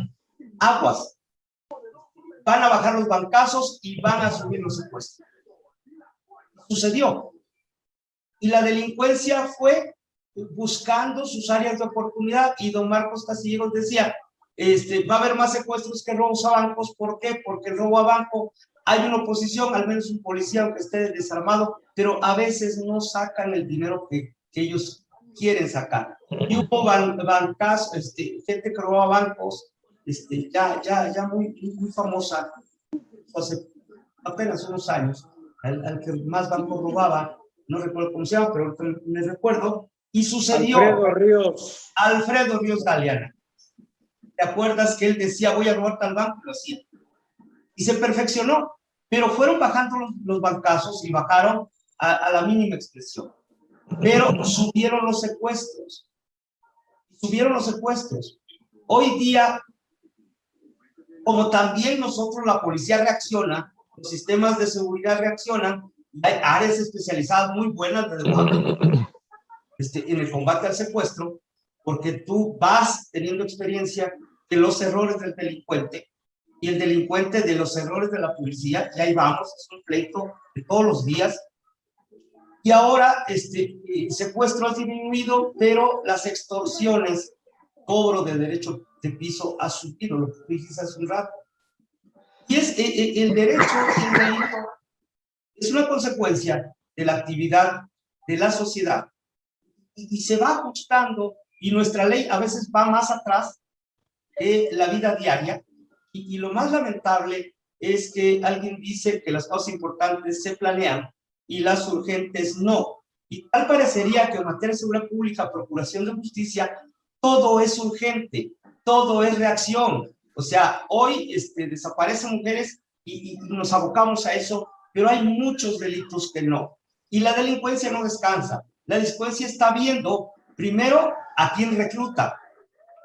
aguas, van a bajar los bancazos y van a subir los secuestros. Sucedió. Y la delincuencia fue buscando sus áreas de oportunidad, y don Marcos Castillejos decía, va a haber más secuestros que robos a bancos. ¿Por qué? Porque el robo a banco hay una oposición, al menos un policía, aunque esté desarmado, pero a veces no sacan el dinero que ellos quieren sacar. Y hubo bancas, gente que robaba bancos, ya muy famosa, hace apenas unos años, al que más bancos robaba, no recuerdo cómo se llama, pero me recuerdo, y sucedió. Alfredo Ríos Galeana. ¿Te acuerdas que él decía, voy a robar tal banco? Lo hacía. Y se perfeccionó, pero fueron bajando los bancazos y bajaron a la mínima expresión. Pero subieron los secuestros. Hoy día, como también nosotros, la policía reacciona, los sistemas de seguridad reaccionan, hay áreas especializadas muy buenas de demanda. en el combate al secuestro, porque tú vas teniendo experiencia de los errores del delincuente y el delincuente de los errores de la policía, y ahí vamos, es un pleito de todos los días. Y ahora el secuestro ha disminuido, pero las extorsiones, cobro de derecho de piso ha subido, lo que dijiste hace un rato. Y es el derecho y el delito es una consecuencia de la actividad de la sociedad y se va ajustando, y nuestra ley a veces va más atrás de la vida diaria, y lo más lamentable es que alguien dice que las cosas importantes se planean y las urgentes no, y tal parecería que en materia de seguridad pública, procuración de justicia, todo es urgente, todo es reacción. O sea, hoy desaparecen mujeres y nos abocamos a eso, pero hay muchos delitos que no. Y la delincuencia no descansa. La delincuencia está viendo, primero, a quién recluta.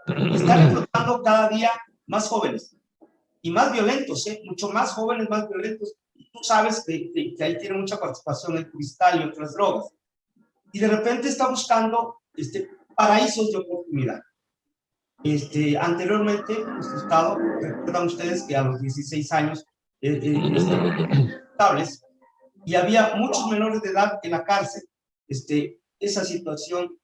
Está reclutando cada día más jóvenes y más violentos, mucho más jóvenes, más violentos. Y tú sabes que ahí tiene mucha participación el cristal y otras drogas. Y de repente está buscando paraísos de oportunidad. Anteriormente, en nuestro estado, recuerdan ustedes que a los 16 años estables, y había muchos menores de edad en la cárcel. Esa situación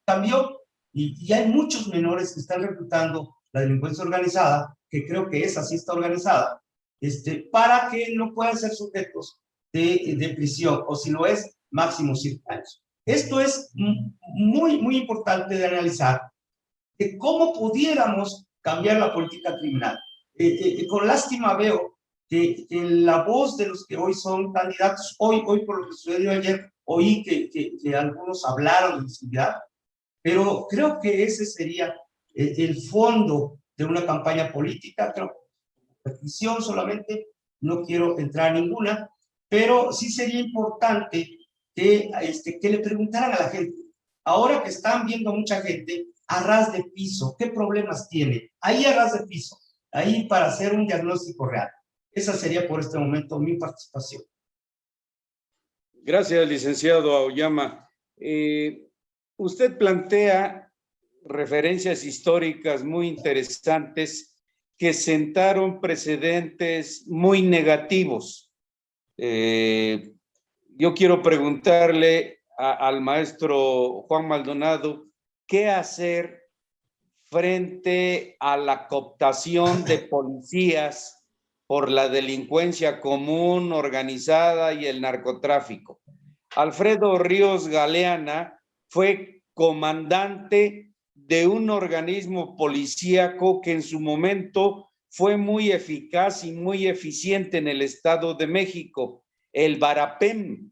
cambió, y hay muchos menores que están reclutando la delincuencia organizada, que creo que esa sí está organizada, para que no puedan ser sujetos de prisión, o si lo es, máximo 5 años. Esto es muy, muy importante de analizar, de cómo pudiéramos cambiar la política criminal. Con lástima veo que la voz de los que hoy son candidatos, hoy por lo que sucedió ayer, oí que algunos hablaron de seguridad, pero creo que ese sería el fondo de una campaña política. Creo que petición solamente, no quiero entrar a ninguna, pero sí sería importante que le preguntaran a la gente, ahora que están viendo mucha gente a ras de piso, ¿qué problemas tiene? Ahí a ras de piso, ahí para hacer un diagnóstico real. Esa sería por este momento mi participación. Gracias, licenciado Aoyama. Usted plantea referencias históricas muy interesantes que sentaron precedentes muy negativos. Yo quiero preguntarle al maestro Juan Maldonado, ¿qué hacer frente a la cooptación de policías por la delincuencia común, organizada y el narcotráfico? Alfredo Ríos Galeana fue comandante de un organismo policíaco que en su momento fue muy eficaz y muy eficiente en el Estado de México, el Barapem,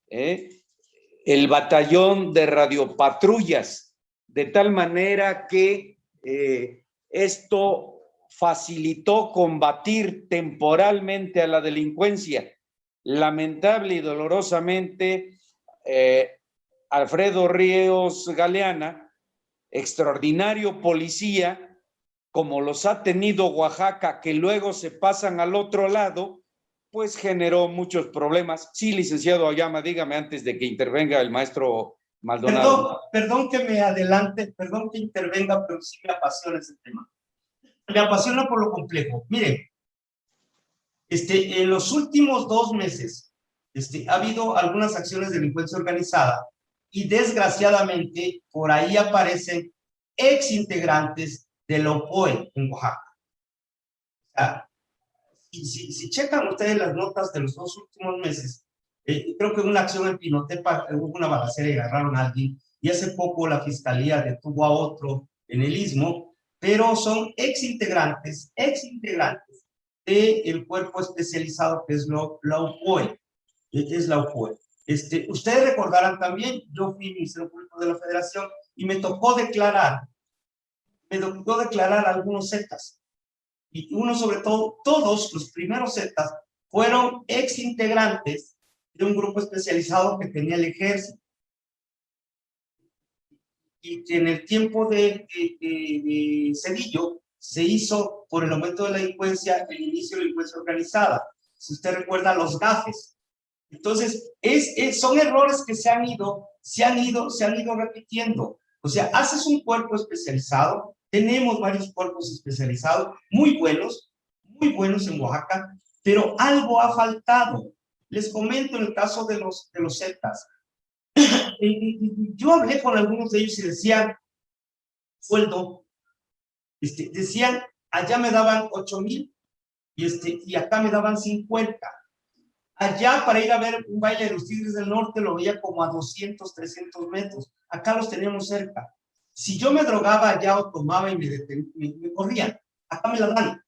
el batallón de radiopatrullas, de tal manera que esto facilitó combatir temporalmente a la delincuencia. Lamentable y dolorosamente, Alfredo Ríos Galeana, extraordinario policía, como los ha tenido Oaxaca, que luego se pasan al otro lado, pues generó muchos problemas. Sí, licenciado Aoyama, dígame antes de que intervenga el maestro Maldonado. Perdón que me adelante, perdón que intervenga, pero sí me apasiona ese tema. Me apasiona por lo complejo. Miren, en los últimos 2 meses ha habido algunas acciones de delincuencia organizada y desgraciadamente por ahí aparecen exintegrantes de la OPOE en Oaxaca. O sea, si checan ustedes las notas de los 2 últimos meses, creo que una acción en Pinotepa hubo una balacera y agarraron a alguien, y hace poco la fiscalía detuvo a otro en el Istmo, pero son exintegrantes del cuerpo especializado que es la UPOE. Es la UPOE. Ustedes recordarán también, yo fui Ministerio Público de la Federación y me tocó declarar algunos zetas. Y uno sobre todo, todos los primeros zetas fueron exintegrantes de un grupo especializado que tenía el ejército. Y que en el tiempo de Cedillo se hizo, por el aumento de la delincuencia, el inicio de la delincuencia organizada. Si usted recuerda, los gafes. Entonces, son errores que se han ido se han ido repitiendo. O sea, haces un cuerpo especializado, tenemos varios cuerpos especializados, muy buenos en Oaxaca, pero algo ha faltado. Les comento en el caso de los Zetas. Yo hablé con algunos de ellos y decían, sueldo, decían, allá me daban 8,000 y acá me daban 50. Allá para ir a ver un baile de los Tigres del Norte lo veía como a 200, 300 metros. Acá los teníamos cerca. Si yo me drogaba allá o tomaba y me corrían, acá me la dan.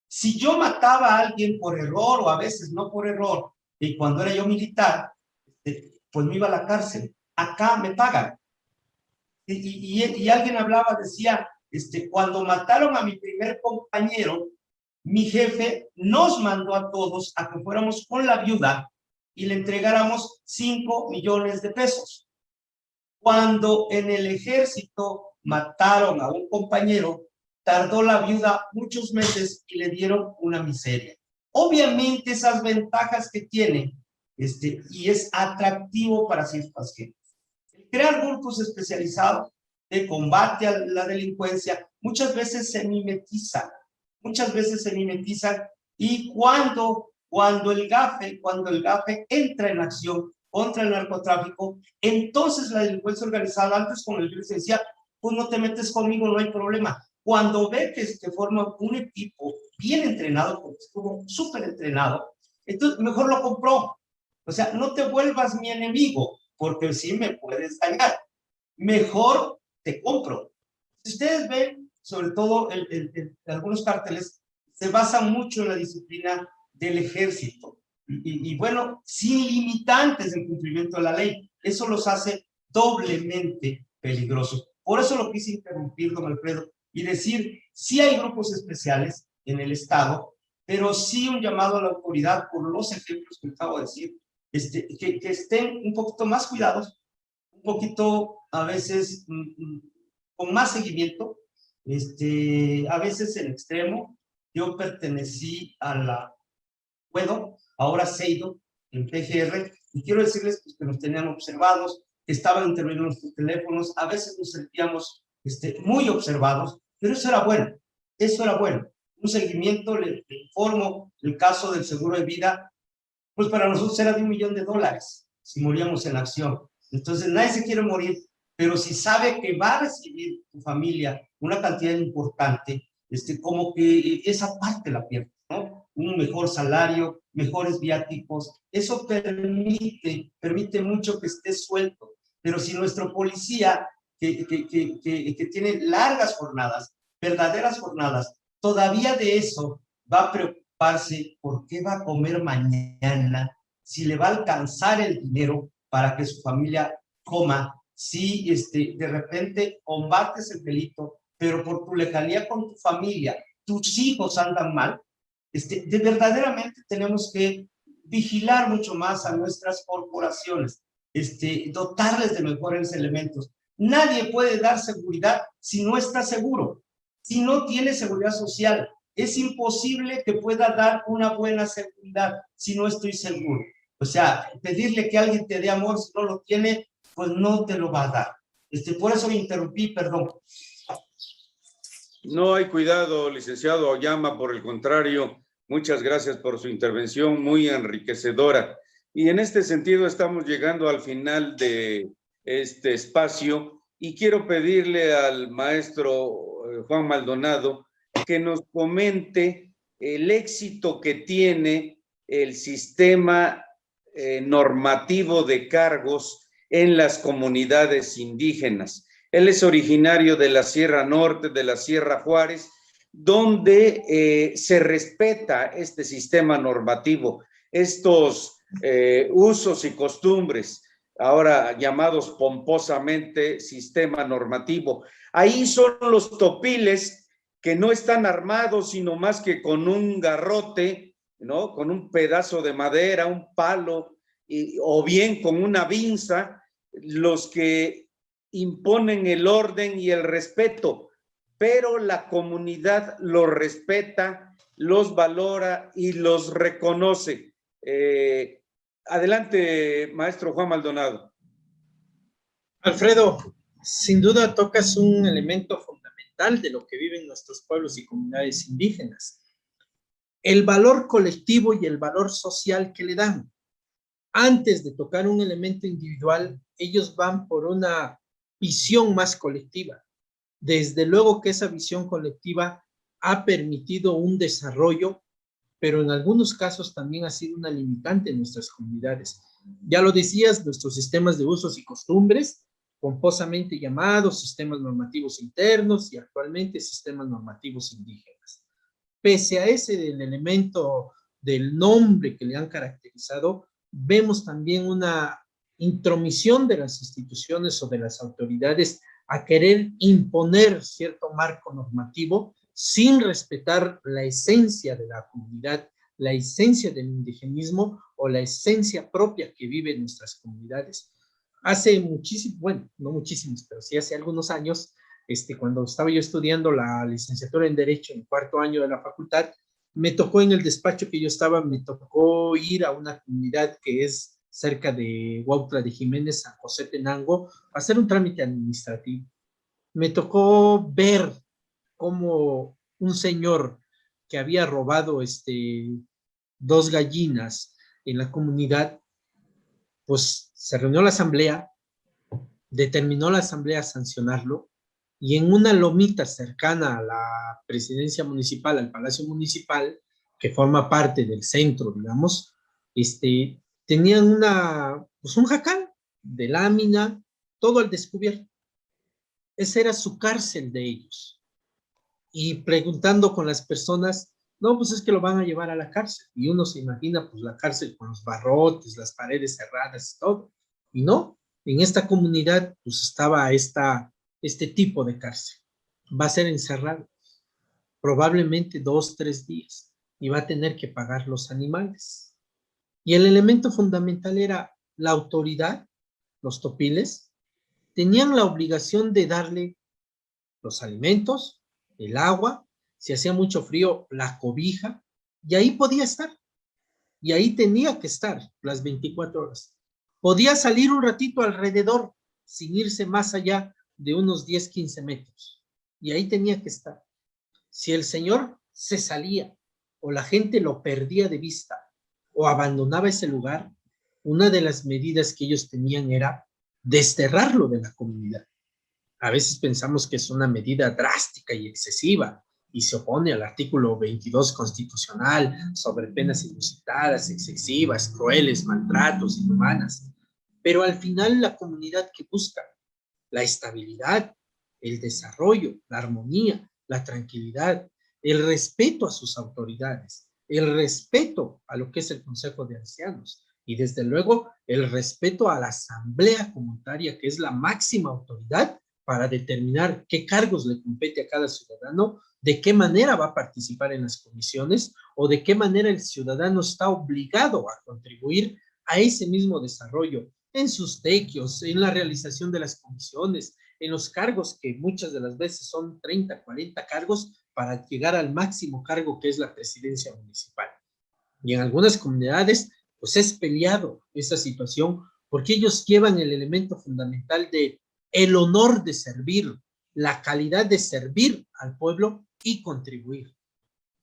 Si yo mataba a alguien por error o a veces no por error, y cuando era yo militar, pues me iba a la cárcel. Acá me pagan. Y alguien hablaba, decía, cuando mataron a mi primer compañero, mi jefe nos mandó a todos a que fuéramos con la viuda y le entregáramos 5 millones de pesos. Cuando en el ejército mataron a un compañero, tardó la viuda muchos meses y le dieron una miseria. Obviamente esas ventajas que tiene, y es atractivo para ciertas gentes. Crear grupos especializados de combate a la delincuencia muchas veces se mimetizan, y cuando el GAFE entra en acción contra el narcotráfico, entonces la delincuencia organizada, antes con el se decía, pues no te metes conmigo, no hay problema. Cuando ve que forma un equipo bien entrenado, porque estuvo súper entrenado, entonces mejor lo compró. O sea, no te vuelvas mi enemigo, porque sí me puedes dañar. Mejor te compro. Si ustedes ven, sobre todo algunos cárteles, se basan mucho en la disciplina del ejército. Y bueno, sin limitantes en cumplimiento de la ley. Eso los hace doblemente peligrosos. Por eso lo quise interrumpir, don Alfredo, y decir, sí hay grupos especiales en el Estado, pero sí un llamado a la autoridad por los ejemplos que acabo de decir, que estén un poquito más cuidados, un poquito a veces con más seguimiento, a veces en extremo. Yo pertenecí a la ahora Seido, en PGR, y quiero decirles que nos tenían observados, que estaban interviniendo nuestros teléfonos, a veces nos sentíamos muy observados, pero eso era bueno. Un seguimiento, le informo, el caso del seguro de vida, pues para nosotros era de $1 millón si moríamos en acción. Entonces nadie se quiere morir, pero si sabe que va a recibir tu familia una cantidad importante, como que esa parte la pierde, ¿no? Un mejor salario, mejores viáticos, eso permite mucho que esté suelto. Pero si nuestro policía, que tiene largas jornadas, verdaderas jornadas, todavía de eso va a preocuparse por qué va a comer mañana, si le va a alcanzar el dinero para que su familia coma, si de repente combates el delito, pero por tu lejanía con tu familia, tus hijos andan mal, verdaderamente tenemos que vigilar mucho más a nuestras corporaciones, dotarles de mejores elementos. Nadie puede dar seguridad si no está seguro, si no tiene seguridad social. Es imposible que pueda dar una buena seguridad si no estoy seguro. O sea, pedirle que alguien te dé amor si no lo tiene, pues no te lo va a dar. Por eso me interrumpí, perdón. No hay cuidado, licenciado Oyama, por el contrario, muchas gracias por su intervención, muy enriquecedora. Y en este sentido estamos llegando al final de este espacio y quiero pedirle al maestro Juan Maldonado que nos comente el éxito que tiene el sistema normativo de cargos en las comunidades indígenas. Él es originario de la Sierra Norte, de la Sierra Juárez, donde se respeta este sistema normativo, estos usos y costumbres, ahora llamados pomposamente sistema normativo. Ahí son los topiles que no están armados, sino más que con un garrote, ¿no? Con un pedazo de madera, un palo, o bien con una vinza, los que imponen el orden y el respeto, pero la comunidad los respeta, los valora y los reconoce. Adelante, maestro Juan Maldonado. Alfredo, sin duda tocas un elemento fundamental de lo que viven nuestros pueblos y comunidades indígenas. El valor colectivo y el valor social que le dan. Antes de tocar un elemento individual, ellos van por una visión más colectiva. Desde luego que esa visión colectiva ha permitido un desarrollo, pero en algunos casos también ha sido una limitante en nuestras comunidades. Ya lo decías, nuestros sistemas de usos y costumbres, pomposamente llamados sistemas normativos internos y actualmente sistemas normativos indígenas. Pese a ese del elemento del nombre que le han caracterizado, vemos también una intromisión de las instituciones o de las autoridades a querer imponer cierto marco normativo sin respetar la esencia de la comunidad, la esencia del indigenismo o la esencia propia que viven nuestras comunidades. Hace muchísimo, bueno, no muchísimos, pero sí hace algunos años, cuando estaba yo estudiando la licenciatura en Derecho en cuarto año de la facultad, me tocó en el despacho que yo estaba, me tocó ir a una comunidad que es cerca de Huautla de Jiménez, San José Tenango, a hacer un trámite administrativo. Me tocó ver cómo un señor que había robado 2 gallinas en la comunidad, pues se reunió la asamblea, determinó la asamblea sancionarlo, y en una lomita cercana a la presidencia municipal, al palacio municipal, que forma parte del centro, digamos, tenían un jacal de lámina, todo al descubierto. Esa era su cárcel de ellos. Y preguntando con las personas, no, pues es que lo van a llevar a la cárcel. Y uno se imagina, pues la cárcel con los barrotes, las paredes cerradas y todo. Y no, en esta comunidad, pues estaba este tipo de cárcel. Va a ser encerrado, probablemente 2, 3 días, y va a tener que pagar los animales. Y el elemento fundamental era la autoridad, los topiles, tenían la obligación de darle los alimentos, el agua, si hacía mucho frío, la cobija, y ahí podía estar. Y ahí tenía que estar las 24 horas. Podía salir un ratito alrededor, sin irse más allá de unos 10, 15 metros. Y ahí tenía que estar. Si el señor se salía, o la gente lo perdía de vista, o abandonaba ese lugar, una de las medidas que ellos tenían era desterrarlo de la comunidad. A veces pensamos que es una medida drástica y excesiva y se opone al artículo 22 constitucional sobre penas inusitadas, excesivas, crueles, maltratos, inhumanas. Pero al final la comunidad que busca la estabilidad, el desarrollo, la armonía, la tranquilidad, el respeto a sus autoridades, el respeto a lo que es el Consejo de Ancianos y desde luego el respeto a la asamblea comunitaria, que es la máxima autoridad para determinar qué cargos le compete a cada ciudadano, de qué manera va a participar en las comisiones o de qué manera el ciudadano está obligado a contribuir a ese mismo desarrollo en sus tequios, en la realización de las comisiones, en los cargos que muchas de las veces son 30, 40 cargos para llegar al máximo cargo que es la presidencia municipal. Y en algunas comunidades, pues es peleado esa situación porque ellos llevan el elemento fundamental de el honor de servir, la calidad de servir al pueblo y contribuir.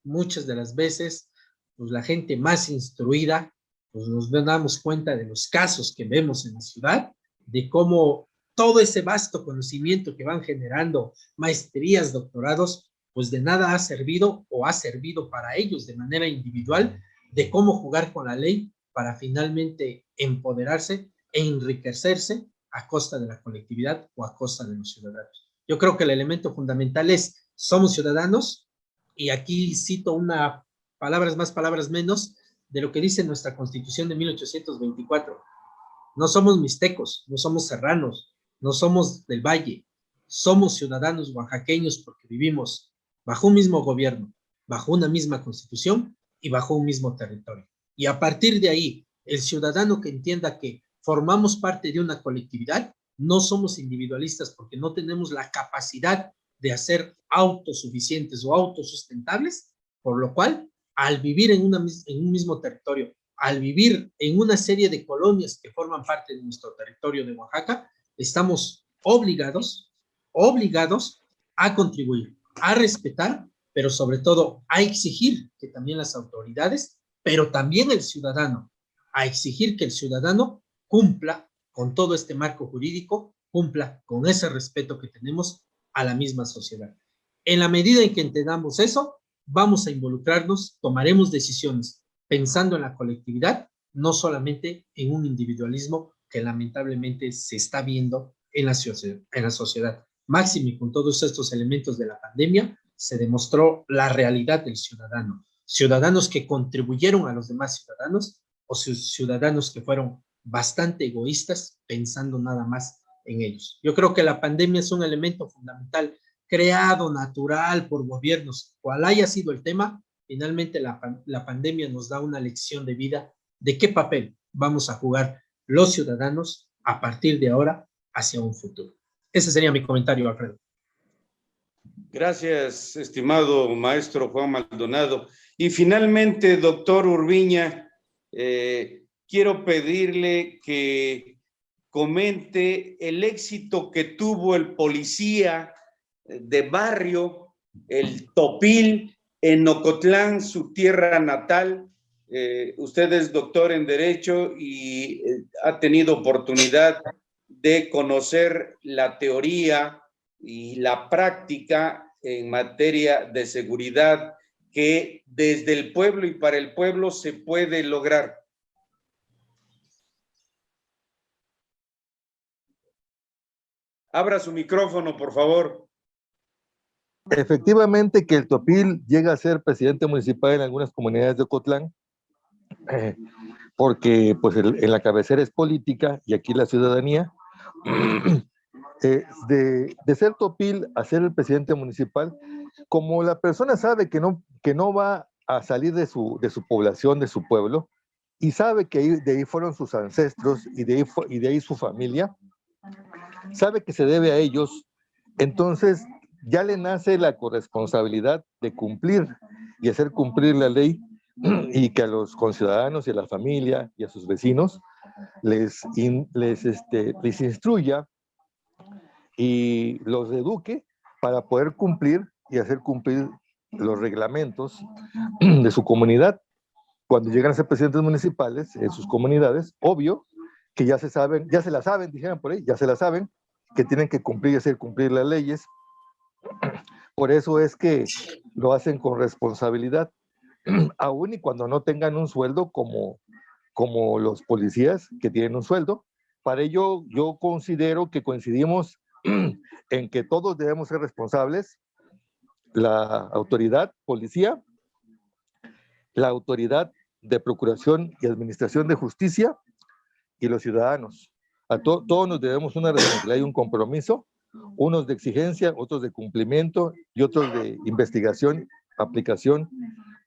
Muchas de las veces, pues la gente más instruida, pues nos damos cuenta de los casos que vemos en la ciudad, de cómo todo ese vasto conocimiento que van generando, maestrías, doctorados, pues de nada ha servido o ha servido para ellos de manera individual, de cómo jugar con la ley para finalmente empoderarse e enriquecerse a costa de la colectividad o a costa de los ciudadanos. Yo creo que el elemento fundamental es, somos ciudadanos, y aquí cito una, palabras más, palabras menos, de lo que dice nuestra Constitución de 1824. No somos mixtecos, no somos serranos, no somos del Valle, somos ciudadanos oaxaqueños porque vivimos bajo un mismo gobierno, bajo una misma Constitución y bajo un mismo territorio. Y a partir de ahí, el ciudadano que entienda que formamos parte de una colectividad, no somos individualistas porque no tenemos la capacidad de hacer autosuficientes o autosustentables, por lo cual, al vivir en un mismo territorio, al vivir en una serie de colonias que forman parte de nuestro territorio de Oaxaca, estamos obligados a contribuir, a respetar, pero sobre todo a exigir que también las autoridades, pero también el ciudadano, a exigir que el ciudadano cumpla con todo este marco jurídico, cumpla con ese respeto que tenemos a la misma sociedad. En la medida en que entendamos eso, vamos a involucrarnos, tomaremos decisiones pensando en la colectividad, no solamente en un individualismo que lamentablemente se está viendo en la sociedad. Máximo, y con todos estos elementos de la pandemia, se demostró la realidad del ciudadano. Ciudadanos que contribuyeron a los demás ciudadanos o ciudadanos que fueron bastante egoístas pensando nada más en ellos. Yo creo que la pandemia es un elemento fundamental creado natural por gobiernos, cual haya sido el tema. Finalmente la pandemia nos da una lección de vida de qué papel vamos a jugar los ciudadanos a partir de ahora hacia un futuro. Ese sería mi comentario, Alfredo. Gracias, estimado maestro Juan Maldonado. Y finalmente, doctor Urbiña, quiero pedirle que comente el éxito que tuvo el policía de barrio, el Topil, en Ocotlán, su tierra natal. Usted es doctor en Derecho y ha tenido oportunidad de conocer la teoría y la práctica en materia de seguridad que desde el pueblo y para el pueblo se puede lograr. Abra su micrófono, por favor. Efectivamente que el Topil llega a ser presidente municipal en algunas comunidades de Ocotlán, porque pues en la cabecera es política y aquí la ciudadanía. De ser Topil a ser el presidente municipal, como la persona sabe que no va a salir de su población, de su pueblo, y sabe que de ahí fueron sus ancestros y de ahí su familia, sabe que se debe a ellos, entonces ya le nace la corresponsabilidad de cumplir y hacer cumplir la ley, y que a los conciudadanos y a la familia y a sus vecinos les instruya y los eduque para poder cumplir y hacer cumplir los reglamentos de su comunidad. Cuando llegan a ser presidentes municipales en sus comunidades, obvio que ya se la saben, dijeron por ahí, ya se la saben, que tienen que cumplir y hacer cumplir las leyes. Por eso es que lo hacen con responsabilidad, aún y cuando no tengan un sueldo como los policías que tienen un sueldo. Para ello, yo considero que coincidimos en que todos debemos ser responsables, la autoridad policía, la autoridad de procuración y administración de justicia y los ciudadanos. A todos nos debemos una responsabilidad y un compromiso, unos de exigencia, otros de cumplimiento y otros de investigación, aplicación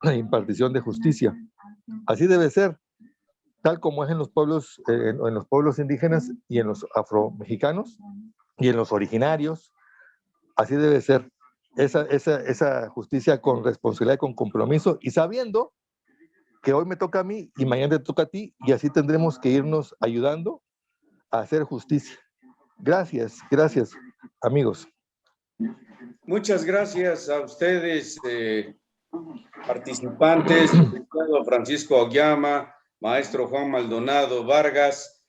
e impartición de justicia. Así debe ser, tal como es en los pueblos indígenas y en los afromexicanos y en los originarios. Así debe ser esa justicia con responsabilidad, con compromiso, y sabiendo que hoy me toca a mí y mañana te toca a ti, y así tendremos que irnos ayudando a hacer justicia. Gracias, amigos. Muchas gracias a ustedes, participantes, Francisco Auyama, maestro Juan Maldonado Vargas,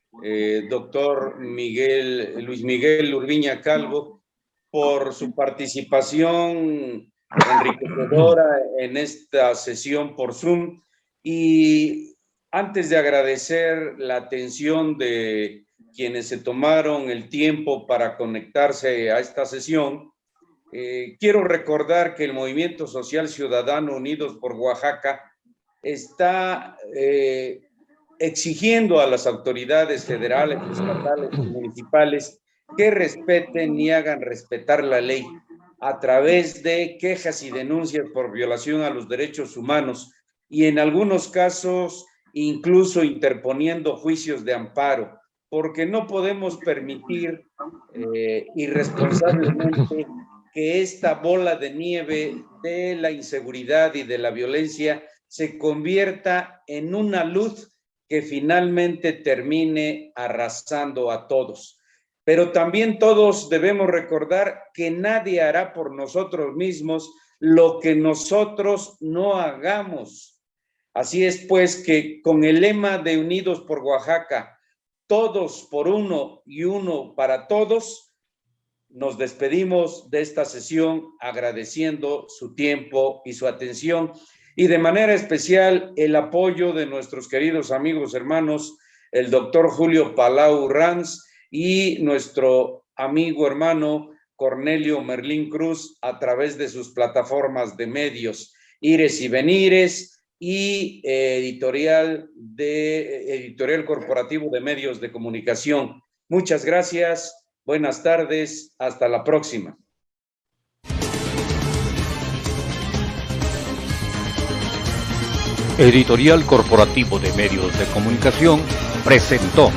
doctor Luis Miguel Urbiña Calvo, por su participación enriquecedora en esta sesión por Zoom. Y antes de agradecer la atención de quienes se tomaron el tiempo para conectarse a esta sesión, quiero recordar que el Movimiento Social Ciudadano Unidos por Oaxaca está exigiendo a las autoridades federales, estatales y municipales que respeten y hagan respetar la ley a través de quejas y denuncias por violación a los derechos humanos, y en algunos casos incluso interponiendo juicios de amparo, porque no podemos permitir irresponsablemente que esta bola de nieve de la inseguridad y de la violencia se convierta en una luz que finalmente termine arrasando a todos. pero también todos debemos recordar que nadie hará por nosotros mismos lo que nosotros no hagamos. Así es pues que con el lema de Unidos por Oaxaca, todos por uno y uno para todos, nos despedimos de esta sesión agradeciendo su tiempo y su atención y de manera especial el apoyo de nuestros queridos amigos, hermanos, el doctor Julio Palau Ranz y nuestro amigo hermano Cornelio Merlín Cruz a través de sus plataformas de medios, Ires y Venires y editorial corporativo de medios de comunicación. Muchas gracias, buenas tardes, hasta la próxima. Editorial Corporativo de Medios de Comunicación presentó